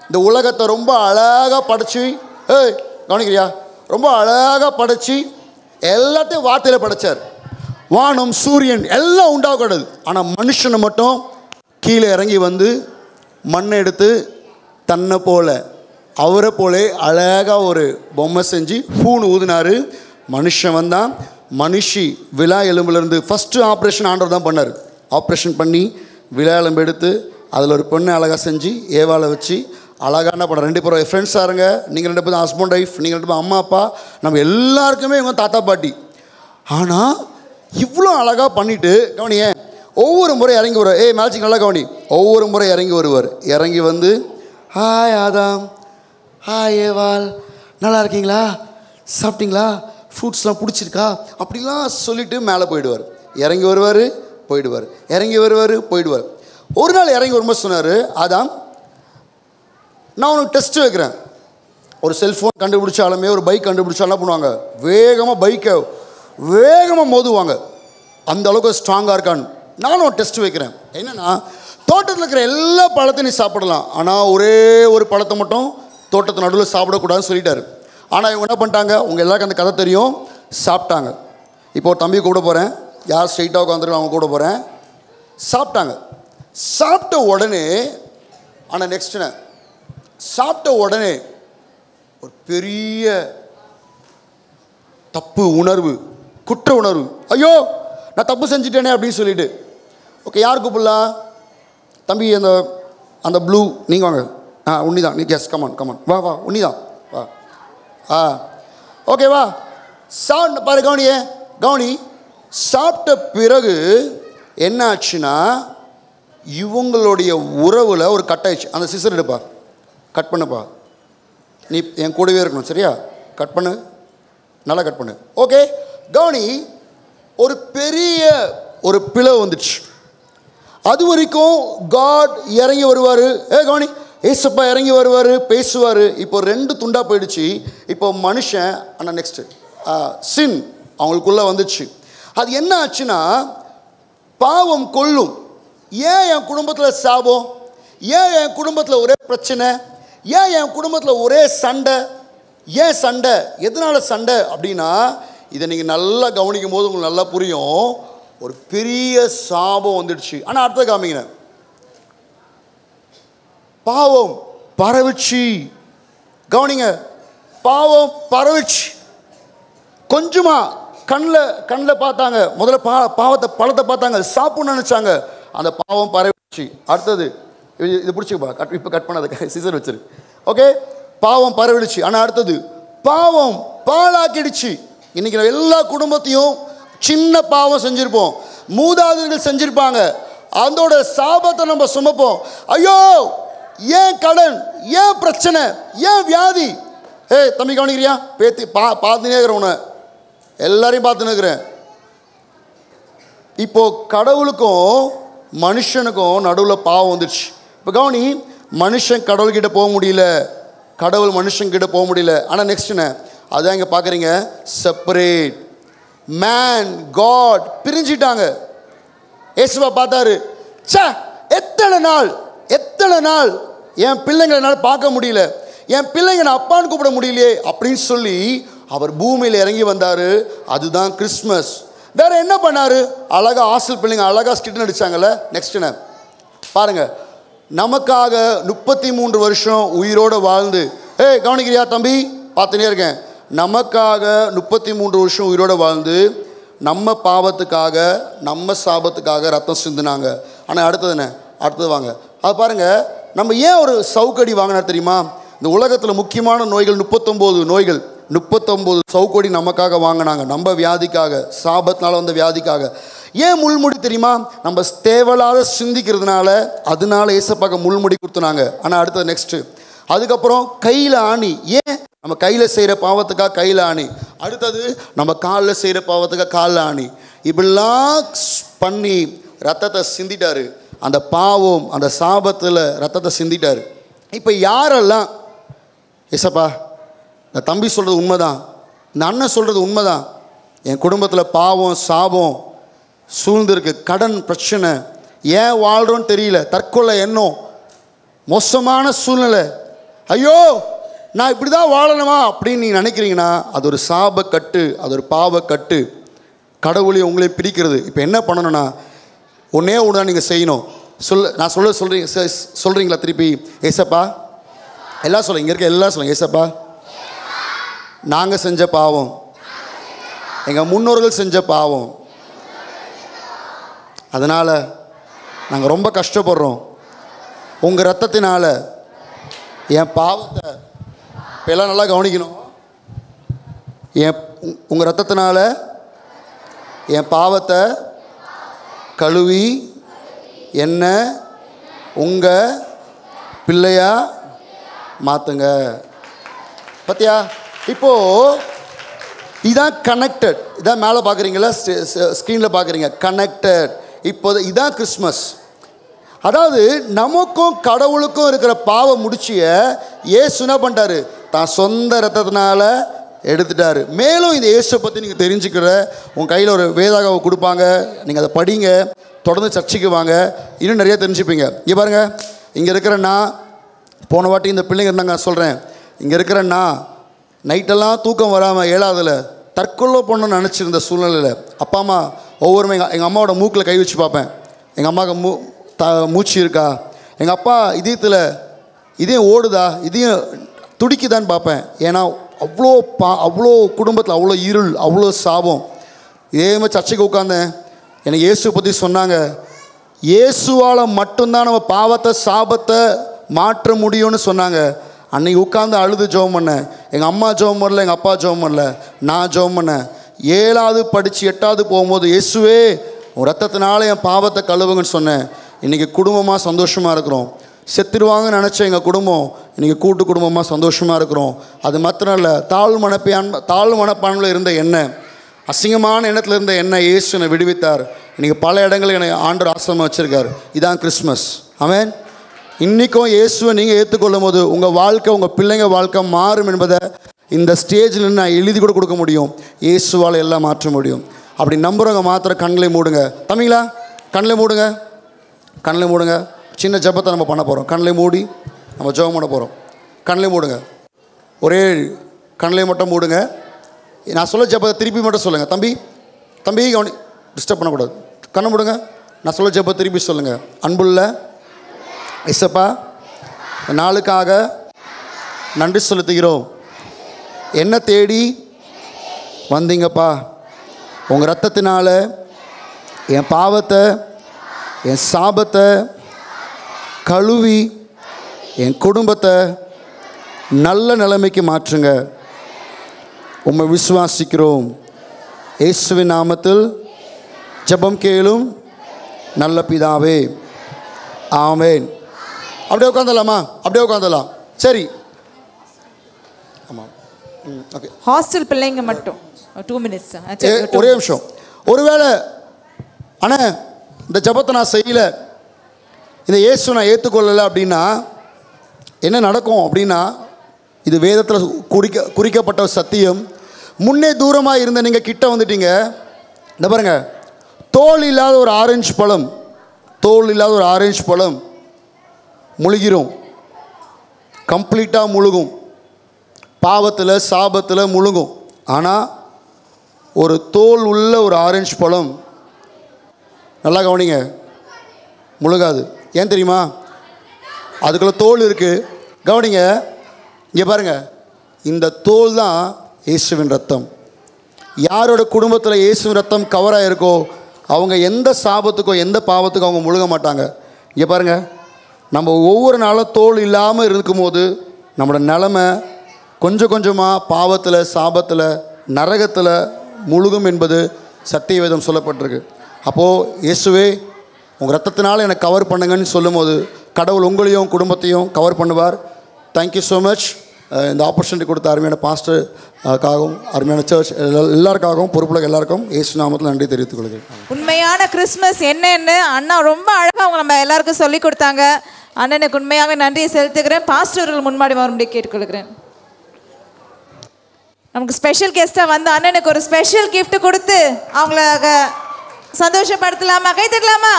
இந்த உலகத்தை ரொம்ப அழகாக படைச்சி, கவனிக்கிறியா, ரொம்ப அழகாக படைச்சி எல்லாத்தையும் வார்த்தையில் படைச்சார். வானம் சூரியன் எல்லாம் உண்டாகக்கூடாது. ஆனால் மனுஷனை மட்டும் கீழே இறங்கி வந்து மண்ணை எடுத்து தன்னை போல அவரை போலே அழகாக ஒரு பொம்மை செஞ்சு பூன்னு ஊதினார். மனுஷன் வந்தான். மனுஷி விழா எலும்புலேருந்து ஃபஸ்ட்டு ஆப்ரேஷன் ஆண்டவர் தான் பண்ணார். ஆப்ரேஷன் பண்ணி விழா எலும்பு எடுத்து அதில் ஒரு பொண்ணை அழகாக செஞ்சு ஏவாளை வச்சு அழகான படம். 2 பேரும் ஃப்ரெண்ட்ஸாக இருங்க. நீங்கள் 2 பேரும் ஹஸ்பண்ட் ஒய்ஃப், நீங்கள் 2 பேரும் அம்மா அப்பா, நம்ம எல்லாருக்குமே இவங்க தாத்தா பாட்டி. ஆனால் இவ்வளோ அழகாக பண்ணிவிட்டு கவனியே, ஒவ்வொரு முறை இறங்கி வருவார். மேஜிக் நல்லா கவனி. ஒவ்வொரு முறை இறங்கி வருவார். இறங்கி வந்து ஹாய் ஆதாம், ஹாய் ஏவாள், நல்லா இருக்கீங்களா, சாப்பிட்டீங்களா, ஃப்ரூட்ஸ்லாம் பிடிச்சிருக்கா அப்படிலாம் சொல்லிவிட்டு மேலே போயிடுவார். இறங்கி வருவார், போயிடுவார், இறங்கி வருவார், போயிடுவார். ஒரு நாள் இறங்கி வரும்போது சொன்னார், ஆதாம் நான் உனக்கு டெஸ்ட்டு வைக்கிறேன். ஒரு செல்ஃபோன் கண்டுபிடிச்சாலுமே ஒரு பைக் கண்டுபிடிச்சாலும் என்ன பண்ணுவாங்க, வேகமாக பைக்கை வேகமாக மோதுவாங்க. அந்த அளவுக்கு ஸ்ட்ராங்காக இருக்கான்னு நானும் ஒரு டெஸ்ட் வைக்கிறேன். என்னென்னா, தோட்டத்தில் இருக்கிற எல்லா பழத்தையும் நீ சாப்பிடலாம், ஆனால் ஒரே ஒரு பழத்தை மட்டும் தோட்டத்து நடுவில் சாப்பிடக்கூடாதுன்னு சொல்லிட்டாரு. ஆனால் இவங்க என்ன பண்ணிட்டாங்க, உங்கள் எல்லாருக்கும் அந்த கதை தெரியும், சாப்பிட்டாங்க. இப்போ ஒரு தம்பி கூட போகிறேன், யார் ஸ்ட்ரெயிட்டாக உட்காந்துருக்கோம் அவங்க கூட போகிறேன். சாப்பிட்டாங்க. சாப்பிட்ட உடனே, ஆனால் நெக்ஸ்ட் சாப்பிட்ட உடனே ஒரு பெரிய தப்பு உணர்வு, குற்ற உணர்வு. ஐயோ நான் தப்பு செஞ்சுட்டேனே அப்படின்னு சொல்லிட்டு. ஓகே, யார் கூப்பிடலாம்? தம்பி அந்த அந்த ப்ளூ, நீங்கள் வாங்க. உன்னிதான், நீ கேஸ், கமான் கமான், வா வா, உன்னிதான் வா. ஓகே வா. பாரு, கவனியே கவனி. சாப்பிட்ட பிறகு என்ன ஆச்சுன்னா, இவங்களுடைய உறவில் ஒரு கட் ஆயிடுச்சு. அந்த சிசர் எடுப்பா, கட் பண்ணுப்பா, நீ என் கூடவே இருக்கணும், சரியா? கட் பண்ணு, நல்லா கட் பண்ணு. ஓகே, கவனி. ஒரு பெரிய ஒரு பிளவு வந்துடுச்சு. அது வரைக்கும் காட் இறங்கி வருவார். கவனி, ஏசப்பா இறங்கி வருவார், பேசுவார். இப்போ 2 துண்டாக போயிடுச்சு. இப்போ மனுஷன், ஆனால் நெக்ஸ்ட்டு சின் அவங்களுக்குள்ளே வந்துடுச்சு. அது என்ன ஆச்சுன்னா, பாவம் கொல்லும். ஏன் என் குடும்பத்தில் சாபம், ஏன் என் குடும்பத்தில் ஒரே பிரச்சனை, ஏன் என் குடும்பத்தில் ஒரே சண்டை, ஏன் சண்டை, எதனால சண்டை அப்படின்னா, இதை நீங்கள் நல்லா கவனிக்கும் போது உங்களுக்கு நல்லா புரியும். ஒரு பெரிய சாபம் வந்துடுச்சு. ஆனால் அடுத்த காமிங்க, பாவம் பரவிச்சு. கவனிங்க, பாவம் பரவிச்சு. கொஞ்சமா கண்ணில் பார்த்தாங்க. முதல்ல பாவத்தை பழத்தை பார்த்தாங்க, சாப்பிட்ணும்னு நினச்சாங்க. அந்த பாவம் பரவிச்சு. அடுத்தது இது பிடிச்சிப்பா, இப்போ கட் பண்ணாத, சீசர் வச்சிரு. ஓகே, பாவம் பரவிடுச்சு. ஆனால் அடுத்தது பாவம் பாழாக்கிடுச்சு. இன்னைக்கு நம்ம எல்லா குடும்பத்தையும் சின்ன பாவம் செஞ்சுருப்போம், மூதாதையர்கள் செஞ்சுருப்பாங்க. அதோட சாபத்தை நம்ம சுமப்போம். ஐயோ ஏன் கடன், ஏன் பிரச்சனை, ஏன் வியாதி. தம்பி கவனிக்கிறியா? பேத்தி பார்த்துனே இருக்கிற உன்னை எல்லாரையும் பார்த்துன்னு இருக்கிறேன். இப்போ கடவுளுக்கும் மனுஷனுக்கும் நடுவில் பாவம் வந்துடுச்சு. இப்போ கவனி, மனுஷன் கடவுள்கிட்ட போக முடியல, கடவுள் மனுஷன்கிட்ட போக முடியல. ஆனால் நெக்ஸ்ட் என்ன, அதான் இங்கே பார்க்குறீங்க, செப்பரேட். மேன் காட் பிரிஞ்சிட்டாங்க. ஏசுவா பார்த்தாரு, எத்தனை நாள் என் பிள்ளைங்களை என்னால் பார்க்க முடியல, என் பிள்ளைங்க நான் அப்பான்னு கூப்பிட முடியலையே அப்படின்னு சொல்லி அவர் பூமியில் இறங்கி வந்தார். அதுதான் கிறிஸ்மஸ். வேற என்ன பண்ணாரு? அழகா ஹாஸ்டல் பிள்ளைங்க அழகா ஸ்கிட் நடிச்சாங்கல்ல. நெக்ஸ்ட் என்ன பாருங்க, நமக்காக 33 வருஷம் உயிரோடு வாழ்ந்து, கவனிக்கிறியா தம்பி? பார்த்துனே இருக்கேன். நமக்காக 33 வருஷம் உயிரோடு வாழ்ந்து நம்ம பாவத்துக்காக நம்ம சாபத்துக்காக ரத்தம் சிந்துனாங்க. ஆனால் அடுத்தது என்ன? அடுத்தது வாங்க, அது பாருங்கள். நம்ம ஏன் ஒரு சவுக்கடி வாங்கினா தெரியுமா? இந்த உலகத்தில் முக்கியமான நோய்கள் 39 நோய்கள், 39 சவுக்கடி நமக்காக வாங்கினாங்க, நம்ம வியாதிக்காக, சாபத்தினால வந்த வியாதிக்காக. ஏன் முள்முடி தெரியுமா? நம்ம தேவையில்லாத சிந்திக்கிறதுனால, அதனால ஏசப்பாக்க முள்முடி கொடுத்துனாங்க. ஆனால் அடுத்தது நெக்ஸ்ட்டு, அதுக்கப்புறம் கையில் ஆணி. ஏன்? நம்ம கையில் செய்கிற பாவத்துக்காக கையில் ஆணி. அடுத்தது நம்ம காலில் செய்கிற பாவத்துக்காக காலில் ஆணி. இப்படிலாம் பண்ணி ரத்தத்தை சிந்திட்டாரு. அந்த பாவம் அந்த சாபத்தில் ரத்தத்தை சிந்திட்டார். இப்போ யாரெல்லாம் ஏசப்பா இந்த தம்பி சொல்கிறது உண்மைதான், இந்த அண்ணன் சொல்கிறது உண்மைதான், என் குடும்பத்தில் பாவம் சாபம் சூழ்ந்திருக்கு, கடன் பிரச்சனை, ஏன் வாழ்கிறோன்னு தெரியல, தற்கொலை எண்ணம், மோசமான சூழ்நிலை, ஐயோ நான் இப்படி தான் வாழணுமா அப்படின்னு நீங்கள் நினைக்கிறீங்கன்னா அது ஒரு சாபக்கட்டு, அது ஒரு பாவக்கட்டு, கடவுளையும் உங்களையும் பிரிக்கிறது. இப்போ என்ன பண்ணணும்னா ஒன்றே ஒன்று தான் நீங்கள் செய்யணும். நான் சொல்கிறீங்களா திருப்பி? ஏசப்பா எல்லாம் சொல்லுங்க, இங்கே இருக்க எல்லாம் சொல்லுங்க, ஏசப்பா நாங்கள் செஞ்ச பாவம், எங்கள் முன்னோர்கள் செஞ்ச பாவம், அதனால் நாங்கள் ரொம்ப கஷ்டப்படுறோம், உங்கள் ரத்தத்தினால என் பாவத்தை இப்போ எல்லாம் நல்லா கவனிக்கணும், உங்கள் ரத்தத்தினால என் பாவத்தை கழுவி என்ன உங்கள் பிள்ளையா மாற்றுங்க. பார்த்தியா? இப்போது இதான் கனெக்டட், இதான் மேலே பார்க்குறீங்களா, ஸ்க்ரீனில் பார்க்குறீங்க கனெக்டட். இப்போது இதான் கிறிஸ்மஸ். அதாவது நமக்கும் கடவுளுக்கும் இருக்கிற பாவம் முடிச்சிய இயேசு என்ன பண்ணிட்டாரு, தான் சொந்த ரத்தத்தினால எடுத்துட்டாரு. மேலும் இந்த இயேசுவை பற்றி நீங்கள் தெரிஞ்சுக்கிற உங்கள் கையில் ஒரு வேதாகவை கொடுப்பாங்க, நீங்கள் அதை படிங்க, தொடர்ந்து சர்ச்சைக்கு வாங்க, இன்னும் நிறைய தெரிஞ்சுப்பீங்க. இங்கே பாருங்கள், இங்கே இருக்கிற நான் போன வாட்டி இந்த பிள்ளைங்க இருந்தாங்க சொல்கிறேன், இங்கே இருக்கிற நான் நைட்டெல்லாம் தூக்கம் வராமல் 7ஆவதுல தற்கொலை பண்ணணும்னு நினச்சிருந்த சூழ்நிலையில் அப்பா அம்மா ஒவ்வொருமே எங்கள் அம்மாவோட மூக்கில் கை வச்சு பார்ப்பேன், எங்கள் அம்மாவுக்கு மூச்சு இருக்கா, எங்கள் அப்பா இதையும் ஓடுதா, இதையும் துடிக்குதான்னு பார்ப்பேன். ஏன்னா அவ்வளோ குடும்பத்தில் அவ்வளோ இருள், அவ்வளோ சாபம். இதே மாதிரி சர்ச்சைக்கு உட்காந்தேன், எனக்கு இயேசுவை பற்றி சொன்னாங்க, இயேசுவால் மட்டும்தான் நம்ம பாவத்தை சாபத்தை மாற்ற முடியும்னு சொன்னாங்க. அன்றைக்கி உட்காந்து அழுது ஜெபம் பண்ணேன். எங்கள் அம்மா ஜெபம் பண்ணல, எங்கள் அப்பா ஜெபம் பண்ணல, நான் ஜெபம் பண்ணேன். 7ஆவது படித்து 8ஆவது போகும்போது இயேசுவே உன் ரத்தத்தினால என் பாவத்தை கழுவுங்கன்னு சொன்னேன். இன்றைக்கி குடும்பமாக சந்தோஷமாக இருக்கிறோம். செத்துருவாங்கன்னு நினச்ச எங்கள் குடும்பம் இன்றைக்கி கூட்டு குடும்பமாக சந்தோஷமாக இருக்கிறோம். அது மாத்திரம் இல்லை, தாழ்வு மனப்பான்மையில் இருந்த எண்ணெய், அசிங்கமான எண்ணத்தில் இருந்த எண்ணெய் இயேசு என்னை விடுவித்தார். இன்றைக்கி பல இடங்களில் என்னை ஆண்டவர் ஆசிரமம் வச்சுருக்கார். இதான் கிறிஸ்மஸ். ஆமென். இன்றைக்கும் இயேசுவை நீங்கள் ஏற்றுக்கொள்ளும் போது உங்கள் வாழ்க்கை, உங்கள் பிள்ளைங்க வாழ்க்கை மாறும் என்பதை இந்த ஸ்டேஜில் நான் எழுதி கூட கொடுக்க முடியும். இயேசுவால் எல்லாம் மாற்ற முடியும். அப்படி நம்புகிறவங்க மாத்திரம் கண்களை மூடுங்க. தம்பிங்களா கண்களை மூடுங்க, கண்களை மூடுங்க. சின்ன ஜெபத்தை நம்ம பண்ண போகிறோம். கண்களை மூடி நம்ம ஜெபம் பண்ண போகிறோம். கண்களை மூடுங்க, ஒரே கண்களை மட்டும் மூடுங்க. நான் சொல்ல ஜெபத்தை திருப்பி மட்டும் சொல்லுங்கள். தம்பி கவனி, டிஸ்டர்ப் பண்ணக்கூடாது. கண்ணை மூடுங்க. நான் சொல்ல ஜெபத்தை திருப்பி சொல்லுங்கள். அன்புள்ள இயேசப்பா, நாளுக்காக நன்றி செலுத்துகிறோம். என்ன தேடி வந்தீங்கப்பா, உங்கள் ரத்தத்தினால என் பாவத்தை என் சாபத்தை கழுவி என் குடும்பத்தை நல்ல நிலைமைக்கு மாற்றுங்க. உம்மை விசுவாசிக்கிறோம். இயேசுவின் நாமத்தில் ஜெபம் கேளும் நல்ல பிதாவே, ஆமென். அப்படியே உட்காந்துடலாமா? அப்படியே உட்காந்துடலாம். சரி, ஆமாம், ஓகே. ஹாஸ்டல் பிள்ளைங்க மட்டும் 2 minutes. ஒரே நிமிஷம். ஒருவேளை அண்ணா இந்த ஜெபத்தை நான் செய்யலை, இந்த இயேசு நான் ஏற்றுக்கொள்ளலை அப்படின்னா என்ன நடக்கும் அப்படின்னா, இது வேதத்தில் குறிக்கப்பட்ட சத்தியம். முன்னே தூரமாக இருந்த நீங்கள் கிட்ட வந்துட்டீங்க. இந்த பாருங்க, தோல் இல்லாத ஒரு ஆரஞ்சு பழம், தோல் இல்லாத ஒரு ஆரஞ்சு பழம் முழுகிரும், கம்ப்ளீட்டாக முழுகும், பாவத்தில் சாபத்தில் முழுகும். ஆனால் ஒரு தோல் உள்ள ஒரு ஆரஞ்சு பழம், நல்லா கவனிங்க, முழுகாது. ஏன் தெரியுமா? அதுக்குள்ள தோல் இருக்குது. கவனிங்க, இங்கே பாருங்கள், இந்த தோல் தான் இயேசுவின் ரத்தம். யாரோட குடும்பத்தில் இயேசுவின் ரத்தம் கவராக இருக்கோ அவங்க எந்த சாபத்துக்கோ எந்த பாவத்துக்கோ அவங்க முழுக மாட்டாங்க. இங்கே பாருங்கள், நம்ம ஒவ்வொரு நாளும் தோல் இல்லாமல் இருக்கும்போது நம்மளோட நிலமை கொஞ்சம் கொஞ்சமாக பாவத்தில் சாபத்தில் நரகத்தில் முழுகும் என்பது சத்திய வேதம் சொல்லப்பட்டிருக்கு. அப்போது இயேசுவே உங்கள் ரத்தத்தினால என்னை கவர் பண்ணுங்கன்னு சொல்லும் போது கடவுள் உங்களையும் குடும்பத்தையும் கவர் பண்ணுவார். Thank you so much. இந்த ஆப்பர்ச்சுனிட்டி கொடுத்த அருமையான பாஸ்டருக்காகவும் அருமையான சர்ச் எல்லாருக்காகவும் பொறுப்புள்ள எல்லாருக்கும் இயேசு நாமத்தில் நன்றி தெரிவித்துக் கொள்கிறேன். உண்மையான கிறிஸ்மஸ் என்னன்னு அண்ணா ரொம்ப அழகாக அவங்க நம்ம எல்லாருக்கும் சொல்லி கொடுத்தாங்க. அண்ணனுக்கு உண்மையாக நன்றியை செலுத்துகிறேன். பாஸ்டர்கள் முன்மாடி வரும்படி கேட்டுக்கொள்கிறேன். நமக்கு ஸ்பெஷல் கெஸ்ட்டாக வந்து அண்ணனுக்கு ஒரு ஸ்பெஷல் கிஃப்ட் கொடுத்து அவங்கள சந்தோஷப்படுத்தலாமா? கை தட்டலாமா?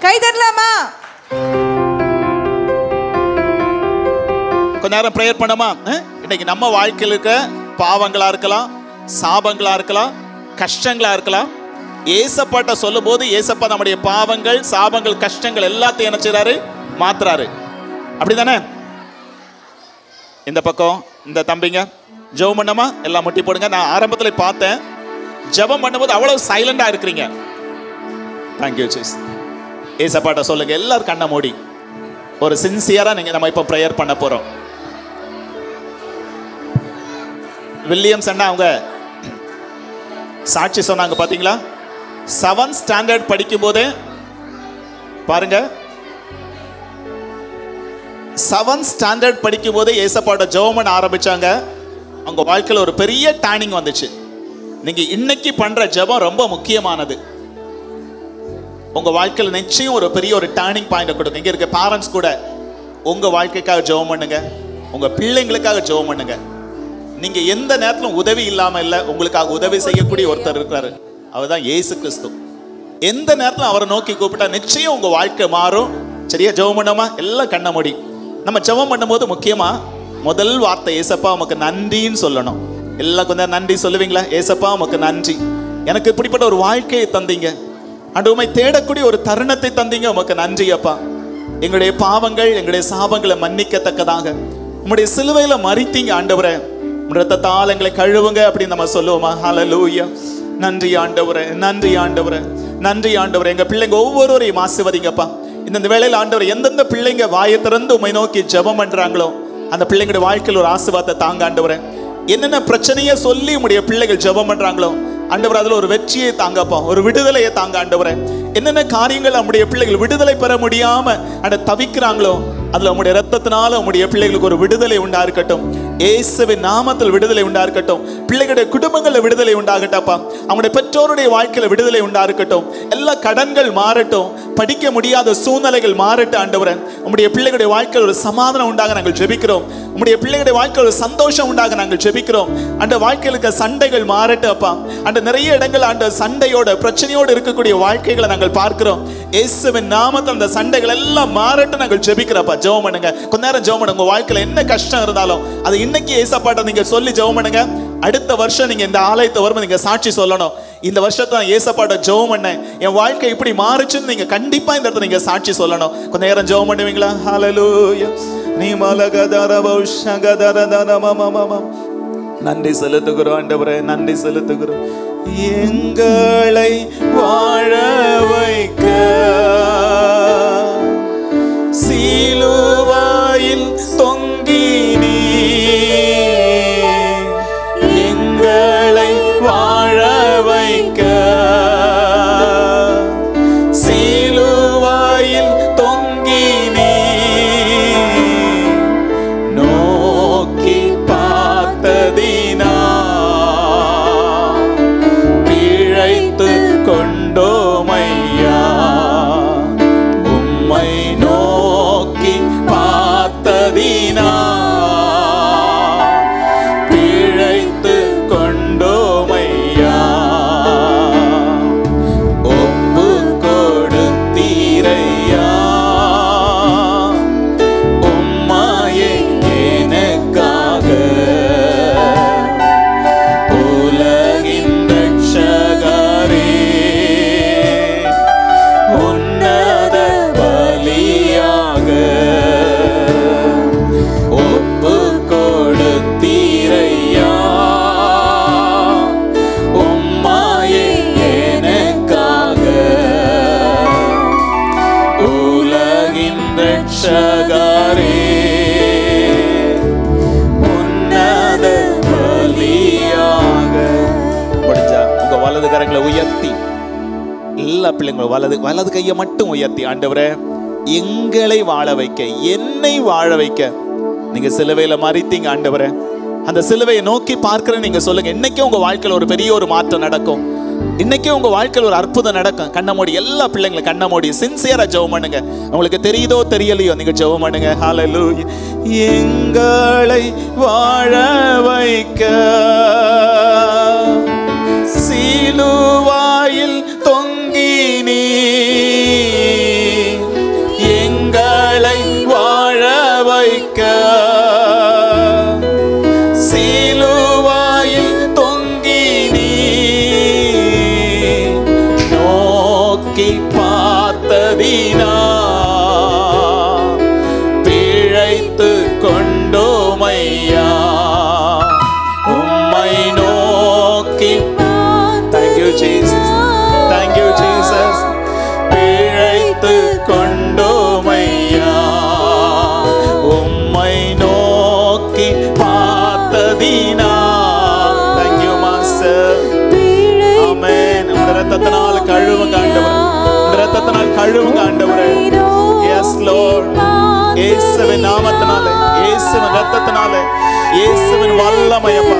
கை தட்டலாமா? கொஞ்ச நேரம் ப்ரேயர் பண்ணமா? இன்னைக்கு நம்ம வாழ்க்கையில் இருக்க பாவங்களா இருக்கலாம், சாபங்களா இருக்கலாம், கஷ்டங்களா இருக்கலாம். ஏசப்பாட்ட சொல்லும் போது ஏசப்பா நம்முடைய பாவங்கள், சாபங்கள், கஷ்டங்கள் எல்லாத்தையும் என்ன செய்றாரு? மாத்துறாரு. அப்படிதானே? இந்த பக்கம் இந்த தம்பிங்க ஜெபம் பண்ணமா? எல்லாம் முட்டி போடுங்க. நான் ஆரம்பத்தில் பார்த்தேன், ஜெபம் பண்ணும்போது அவ்வளவு சைலண்டா இருக்கிறீங்க. Thank you Jesus. ஏசப்பாட்ட சொல்லுங்க. எல்லாரும் கண்ணை மூடி ஒரு சின்சியரா நம்ம இப்ப ப்ரேயர் பண்ண போறோம். வில்லியம்ஸ் அண்ணா அவங்க சாட்சி சொன்னாங்க பாத்தீங்களா? 7th ஸ்டாண்டர்ட் படிக்கும் போதே பாருங்க, 7th ஸ்டாண்டர்ட் படிக்கும் போதே ஏசப்பாட்ட ஜெபம் பண்ண ஆரம்பிச்சாங்க. அவங்க வாழ்க்கையில் ஒரு பெரிய டர்னிங் வந்துச்சு. நீங்க இன்னைக்கு பண்ற ஜெபம் ரொம்ப முக்கியமானது. உங்க வாழ்க்கையில் நிச்சயம் ஒரு பெரிய ஒரு டர்னிங் பாயிண்ட் கொடுங்க. இங்க இருக்க பேரண்ட்ஸ் கூட உங்க வாழ்க்கைக்காக ஜெபம் பண்ணுங்க, உங்க பிள்ளைங்களுக்காக ஜெபம் பண்ணுங்க. நீங்க எந்த நேரத்திலும் உதவி இல்லாம இல்ல, உங்களுக்காக உதவி செய்யக்கூடிய ஒருத்தர் இருக்காரு. அவர்தான் இயேசு கிறிஸ்து. எந்த நேரத்திலும் அவரை நோக்கி கூப்பிட்டா நிச்சயம் உங்க வாழ்க்கை மாறும். சரியா? ஜெபம் பண்ணோமா? எல்லாம் கண்ண மூடி. நம்ம ஜெபம் பண்ணும்போது முக்கியமா முதல் வார்த்தை ஏசப்பா உமக்கு நன்றின்னு சொல்லணும். எல்லாம் கொஞ்சம் நன்றி சொல்லுவீங்களா? ஏசப்பா உமக்கு நன்றி, எனக்கு இப்படிப்பட்ட ஒரு வாழ்க்கையை தந்தீங்க. அன்று உம்மை தேடக்கூடிய ஒரு தருணத்தை தந்தீங்க, உமக்கு நன்றி அப்பா. எங்களுடைய பாவங்கள், எங்களுடைய சாபங்களை மன்னிக்கத்தக்கதாக உம்முடைய சிலுவையில மரித்தீங்க ஆண்டவரே. ரத்தத்தால் எங்களை கழுவுங்க அப்படின்னு நம்ம சொல்லுவோமா? ஹல்லேலூயா. நன்றி ஆண்டவரே, நன்றி ஆண்டவரே, நன்றி ஆண்டவரே. எங்க பிள்ளைங்க ஒவ்வொருவரையும் ஆசீர்வதிங்கப்பா. இந்த வேளையில் ஆண்டவரே, எந்தெந்த பிள்ளைங்க வாயை திறந்து உம்மை நோக்கி ஜெபம் பண்றாங்களோ அந்த பிள்ளைங்களுடைய வாழ்க்கையில் ஒரு ஆசீர்வாதத்தை தாங்க ஆண்டவரே. என்னென்ன பிரச்சனையை சொல்லி உம்முடைய பிள்ளைகள் ஜெபம் பண்றாங்களோ ஆண்டவர் அதுல ஒரு வெற்றியை தாங்கப்பா, ஒரு விடுதலையை தாங்க ஆண்டவரே. என்னென்ன காரியங்கள் நம்முடைய பிள்ளைகள் விடுதலை பெற முடியாம தவிக்கிறாங்களோ அதுல உம்முடைய ரத்தத்தினால உம்முடைய பிள்ளைகளுக்கு ஒரு விடுதலை உண்டா இருக்கட்டும். இயேசுவின் நாமத்தில் விடுதலை உண்டா இருக்கட்டும். பிள்ளைகளுடைய குடும்பங்களில் விடுதலை உண்டாகட்டப்பா. அவங்களுடைய பெற்றோருடைய வாழ்க்கையில விடுதலை உண்டா இருக்கட்டும். எல்லா கடன்கள் மாறட்டும், படிக்க முடியாத சூழ்நிலைகள் மாறட்டும் ஆண்டவரே. உம்முடைய பிள்ளைகளுடைய வாழ்க்கையில் ஒரு சமாதானம் உண்டாக நாங்கள் ஜெபிக்கிறோம். உம்முடைய பிள்ளைகளுடைய வாழ்க்கையில் ஒரு சந்தோஷம் உண்டாக நாங்கள் ஜெபிக்கிறோம். அந்த வாழ்க்கையிலுக்கு சண்டைகள் மாறட்டும் அப்பா. அந்த நிறைய இடங்கள் அந்த சண்டையோட பிரச்சனையோடு இருக்கக்கூடிய வாழ்க்கைகளை நாங்கள் பார்க்கிறோம். இயேசுவின் நாமத்தில் அந்த சண்டைகள் எல்லாம் மாறட்டும் நாங்கள் ஜெபிக்கிறப்பா. ஜெபம் பண்ணுங்க, கொஞ்ச நேரம் ஜெபம் பண்ணுங்க. உங்க வாழ்க்கையில என்ன கஷ்டம் இருந்தாலும் அது இன்னைக்கு ஏசப்பாட்ட நீங்க சொல்லி ஜெபம் பண்ணுங்க. அடுத்த வருஷம் நீங்க இந்த ஆலயத்தை வரும்போது நீங்க சாட்சி சொல்லணும். இந்த வருஷத்தை நான் ஏசப்பாட்ட ஜெபம் பண்ணேன், என் வாழ்க்கை இப்படி மாறுச்சுன்னு நீங்க கண்டிப்பா இந்த இடத்துல நீங்க சாட்சி சொல்லணும். கொஞ்ச நேரம் ஜெபம் பண்ணுவீங்களா? ஹல்லேலூயா. நீ மலகதரபௌஷகதரதரமமமம. நன்றி செலுத்துகிறோம் ஆண்டவரே, நன்றி செலுத்துகிறோம். எங்களை வாழ வைக்க சிலுவையில் தொங்கினீ, எங்களை வாழ வைக்க சிலுவையில் தொங்கினீ, நோக்கி பார்த்ததினா பிழைத்து கொண்டோமையா. கரங்களை உயர்த்தி எல்லா பிள்ளைங்களும் வலது கையை மட்டும் உயர்த்தி, ஆண்டவரே எங்களை வாழ வைக்க, என்னை வாழ வைக்க நீங்க சிலுவையில மறித்தீங்க ஆண்டவரே. அந்த சிலுவையை நோக்கி பார்க்கிற நீங்க சொல்லுங்க, இன்னைக்கே உங்க வாழ்க்கையில் ஒரு பெரிய ஒரு மாற்றம் நடக்கும். இன்னைக்கே உங்க வாழ்க்கையில் ஒரு அற்புதம் நடக்கும். கண்ண மூடி எல்லா பிள்ளைங்களும் கண்ண மூடி சின்சியரா ஜெபம் பண்ணுங்க. உங்களுக்கு தெரியுதோ தெரியலையோ நீங்க ஜெபம் பண்ணுங்க. ஹல்லேலூயா. எங்களை வாழ வைக்க சிலுவாயில் தொங்கி நீ எங்களை வாழ வைக்க சிலுவாயில் தொங்கி நீ நோக்கி பார்த்ததினா பிழைத்து கொண்டோமையா உம்மை நோக்கி. Thank you Jesus, thank you Jesus. பிழைத்து கொண்டோமையா உம்மை நோக்கி பார்த்ததினா. Thank you Master. Amen. உம்முடைய இரத்தத்தினால் கழுவுங்க ஆண்டவரே, உம்முடைய இரத்தத்தினால் கழுவுங்க ஆண்டவரே. Yes Lord. இயேசுவின் நாமத்தினாலே, இயேசுவின் இரத்தத்தினாலே, இயேசுவின் வல்லமையப்பா.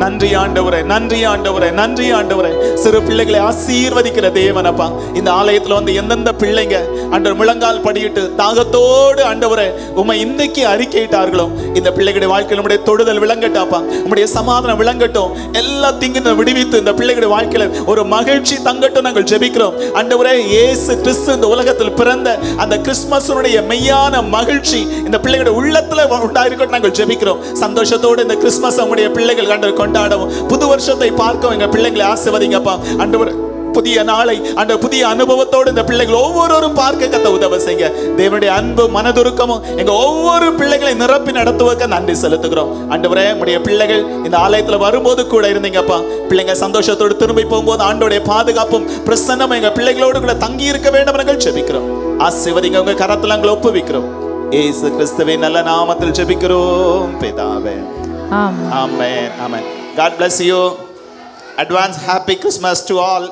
நன்றி ஆண்டவரே, நன்றி ஆண்டவரே, நன்றி ஆண்டவரே. சிறு பிள்ளைகளை ஆசீர்வதிக்கிற தேவனப்பா. இந்த ஆலயத்துல வந்து எந்தெந்த பிள்ளைங்க ஆண்டவர் முழங்கால் படியிட்டு தாகத்தோடு ஆண்டவரே உம்மை இன்னைக்கு அறிக்கையிட்டார்களோ இந்த பிள்ளைகளுடைய வாழ்க்கையில் உம்முடைய தொடுதல் விளங்கட்டாப்பா, உம்முடைய சமாதானம் விளங்கட்டும். எல்லா தீங்கிலும் விடுவித்து இந்த பிள்ளைகளுடைய வாழ்க்கையில ஒரு மகிழ்ச்சி தங்கட்டும் நாங்கள் ஜெபிக்கிறோம் ஆண்டவரே. இயேசு கிறிஸ்து இந்த உலகத்தில் பிறந்த அந்த கிறிஸ்துமஸுடைய மெய்யான மகிழ்ச்சி இந்த பிள்ளைகளுடைய உள்ளத்துல உண்டாயிருக்கட்டும் நாங்கள் ஜெபிக்கிறோம். சந்தோஷத்தோடு இந்த கிறிஸ்துமஸ் நம்முடைய பிள்ளைகள் ஆண்டவர் கொண்டாடவும், புது வருஷத்தை பார்க்கவும் எங்க பிள்ளைகளை ஆசீர்வதிங்கப்பா ஆண்டவர். புதிய நாளை அந்த புதிய அனுபவத்தோடு இந்த பிள்ளைகள் ஒவ்வொருவரும் பார்க்க கத்த உதவி செய்யுங்க. தேவனுடைய அன்பு மனதுருக்கமும் எங்க ஒவ்வொரு பிள்ளைகளை நிரப்பி நடத்துவதற்கு நன்றி செலுத்துகிறோம் ஆண்டவரே. நம்முடைய பிள்ளைகள் இந்த ஆலயத்துல வரும்போது கூட இருந்தீங்கப்பா. பிள்ளைங்க சந்தோஷத்தோடு திரும்பி போகும்போது ஆண்டோடைய பாதுகாப்பும் பிரசன்னமும் எங்க பிள்ளைகளோடு கூட தங்கி இருக்க வேண்டும் நாங்கள் ஜெபிக்கிறோம். ஆசீர்வதிங்க, உங்க கரத்துல நாங்கள் ஒப்புவிக்கிறோம். இயேசு கிறிஸ்துவின் நல்ல நாமத்தில் ஜெபிக்கிறோம் பிதாவே. ஆமென். ஆமென். God bless you. Advance happy Christmas to all.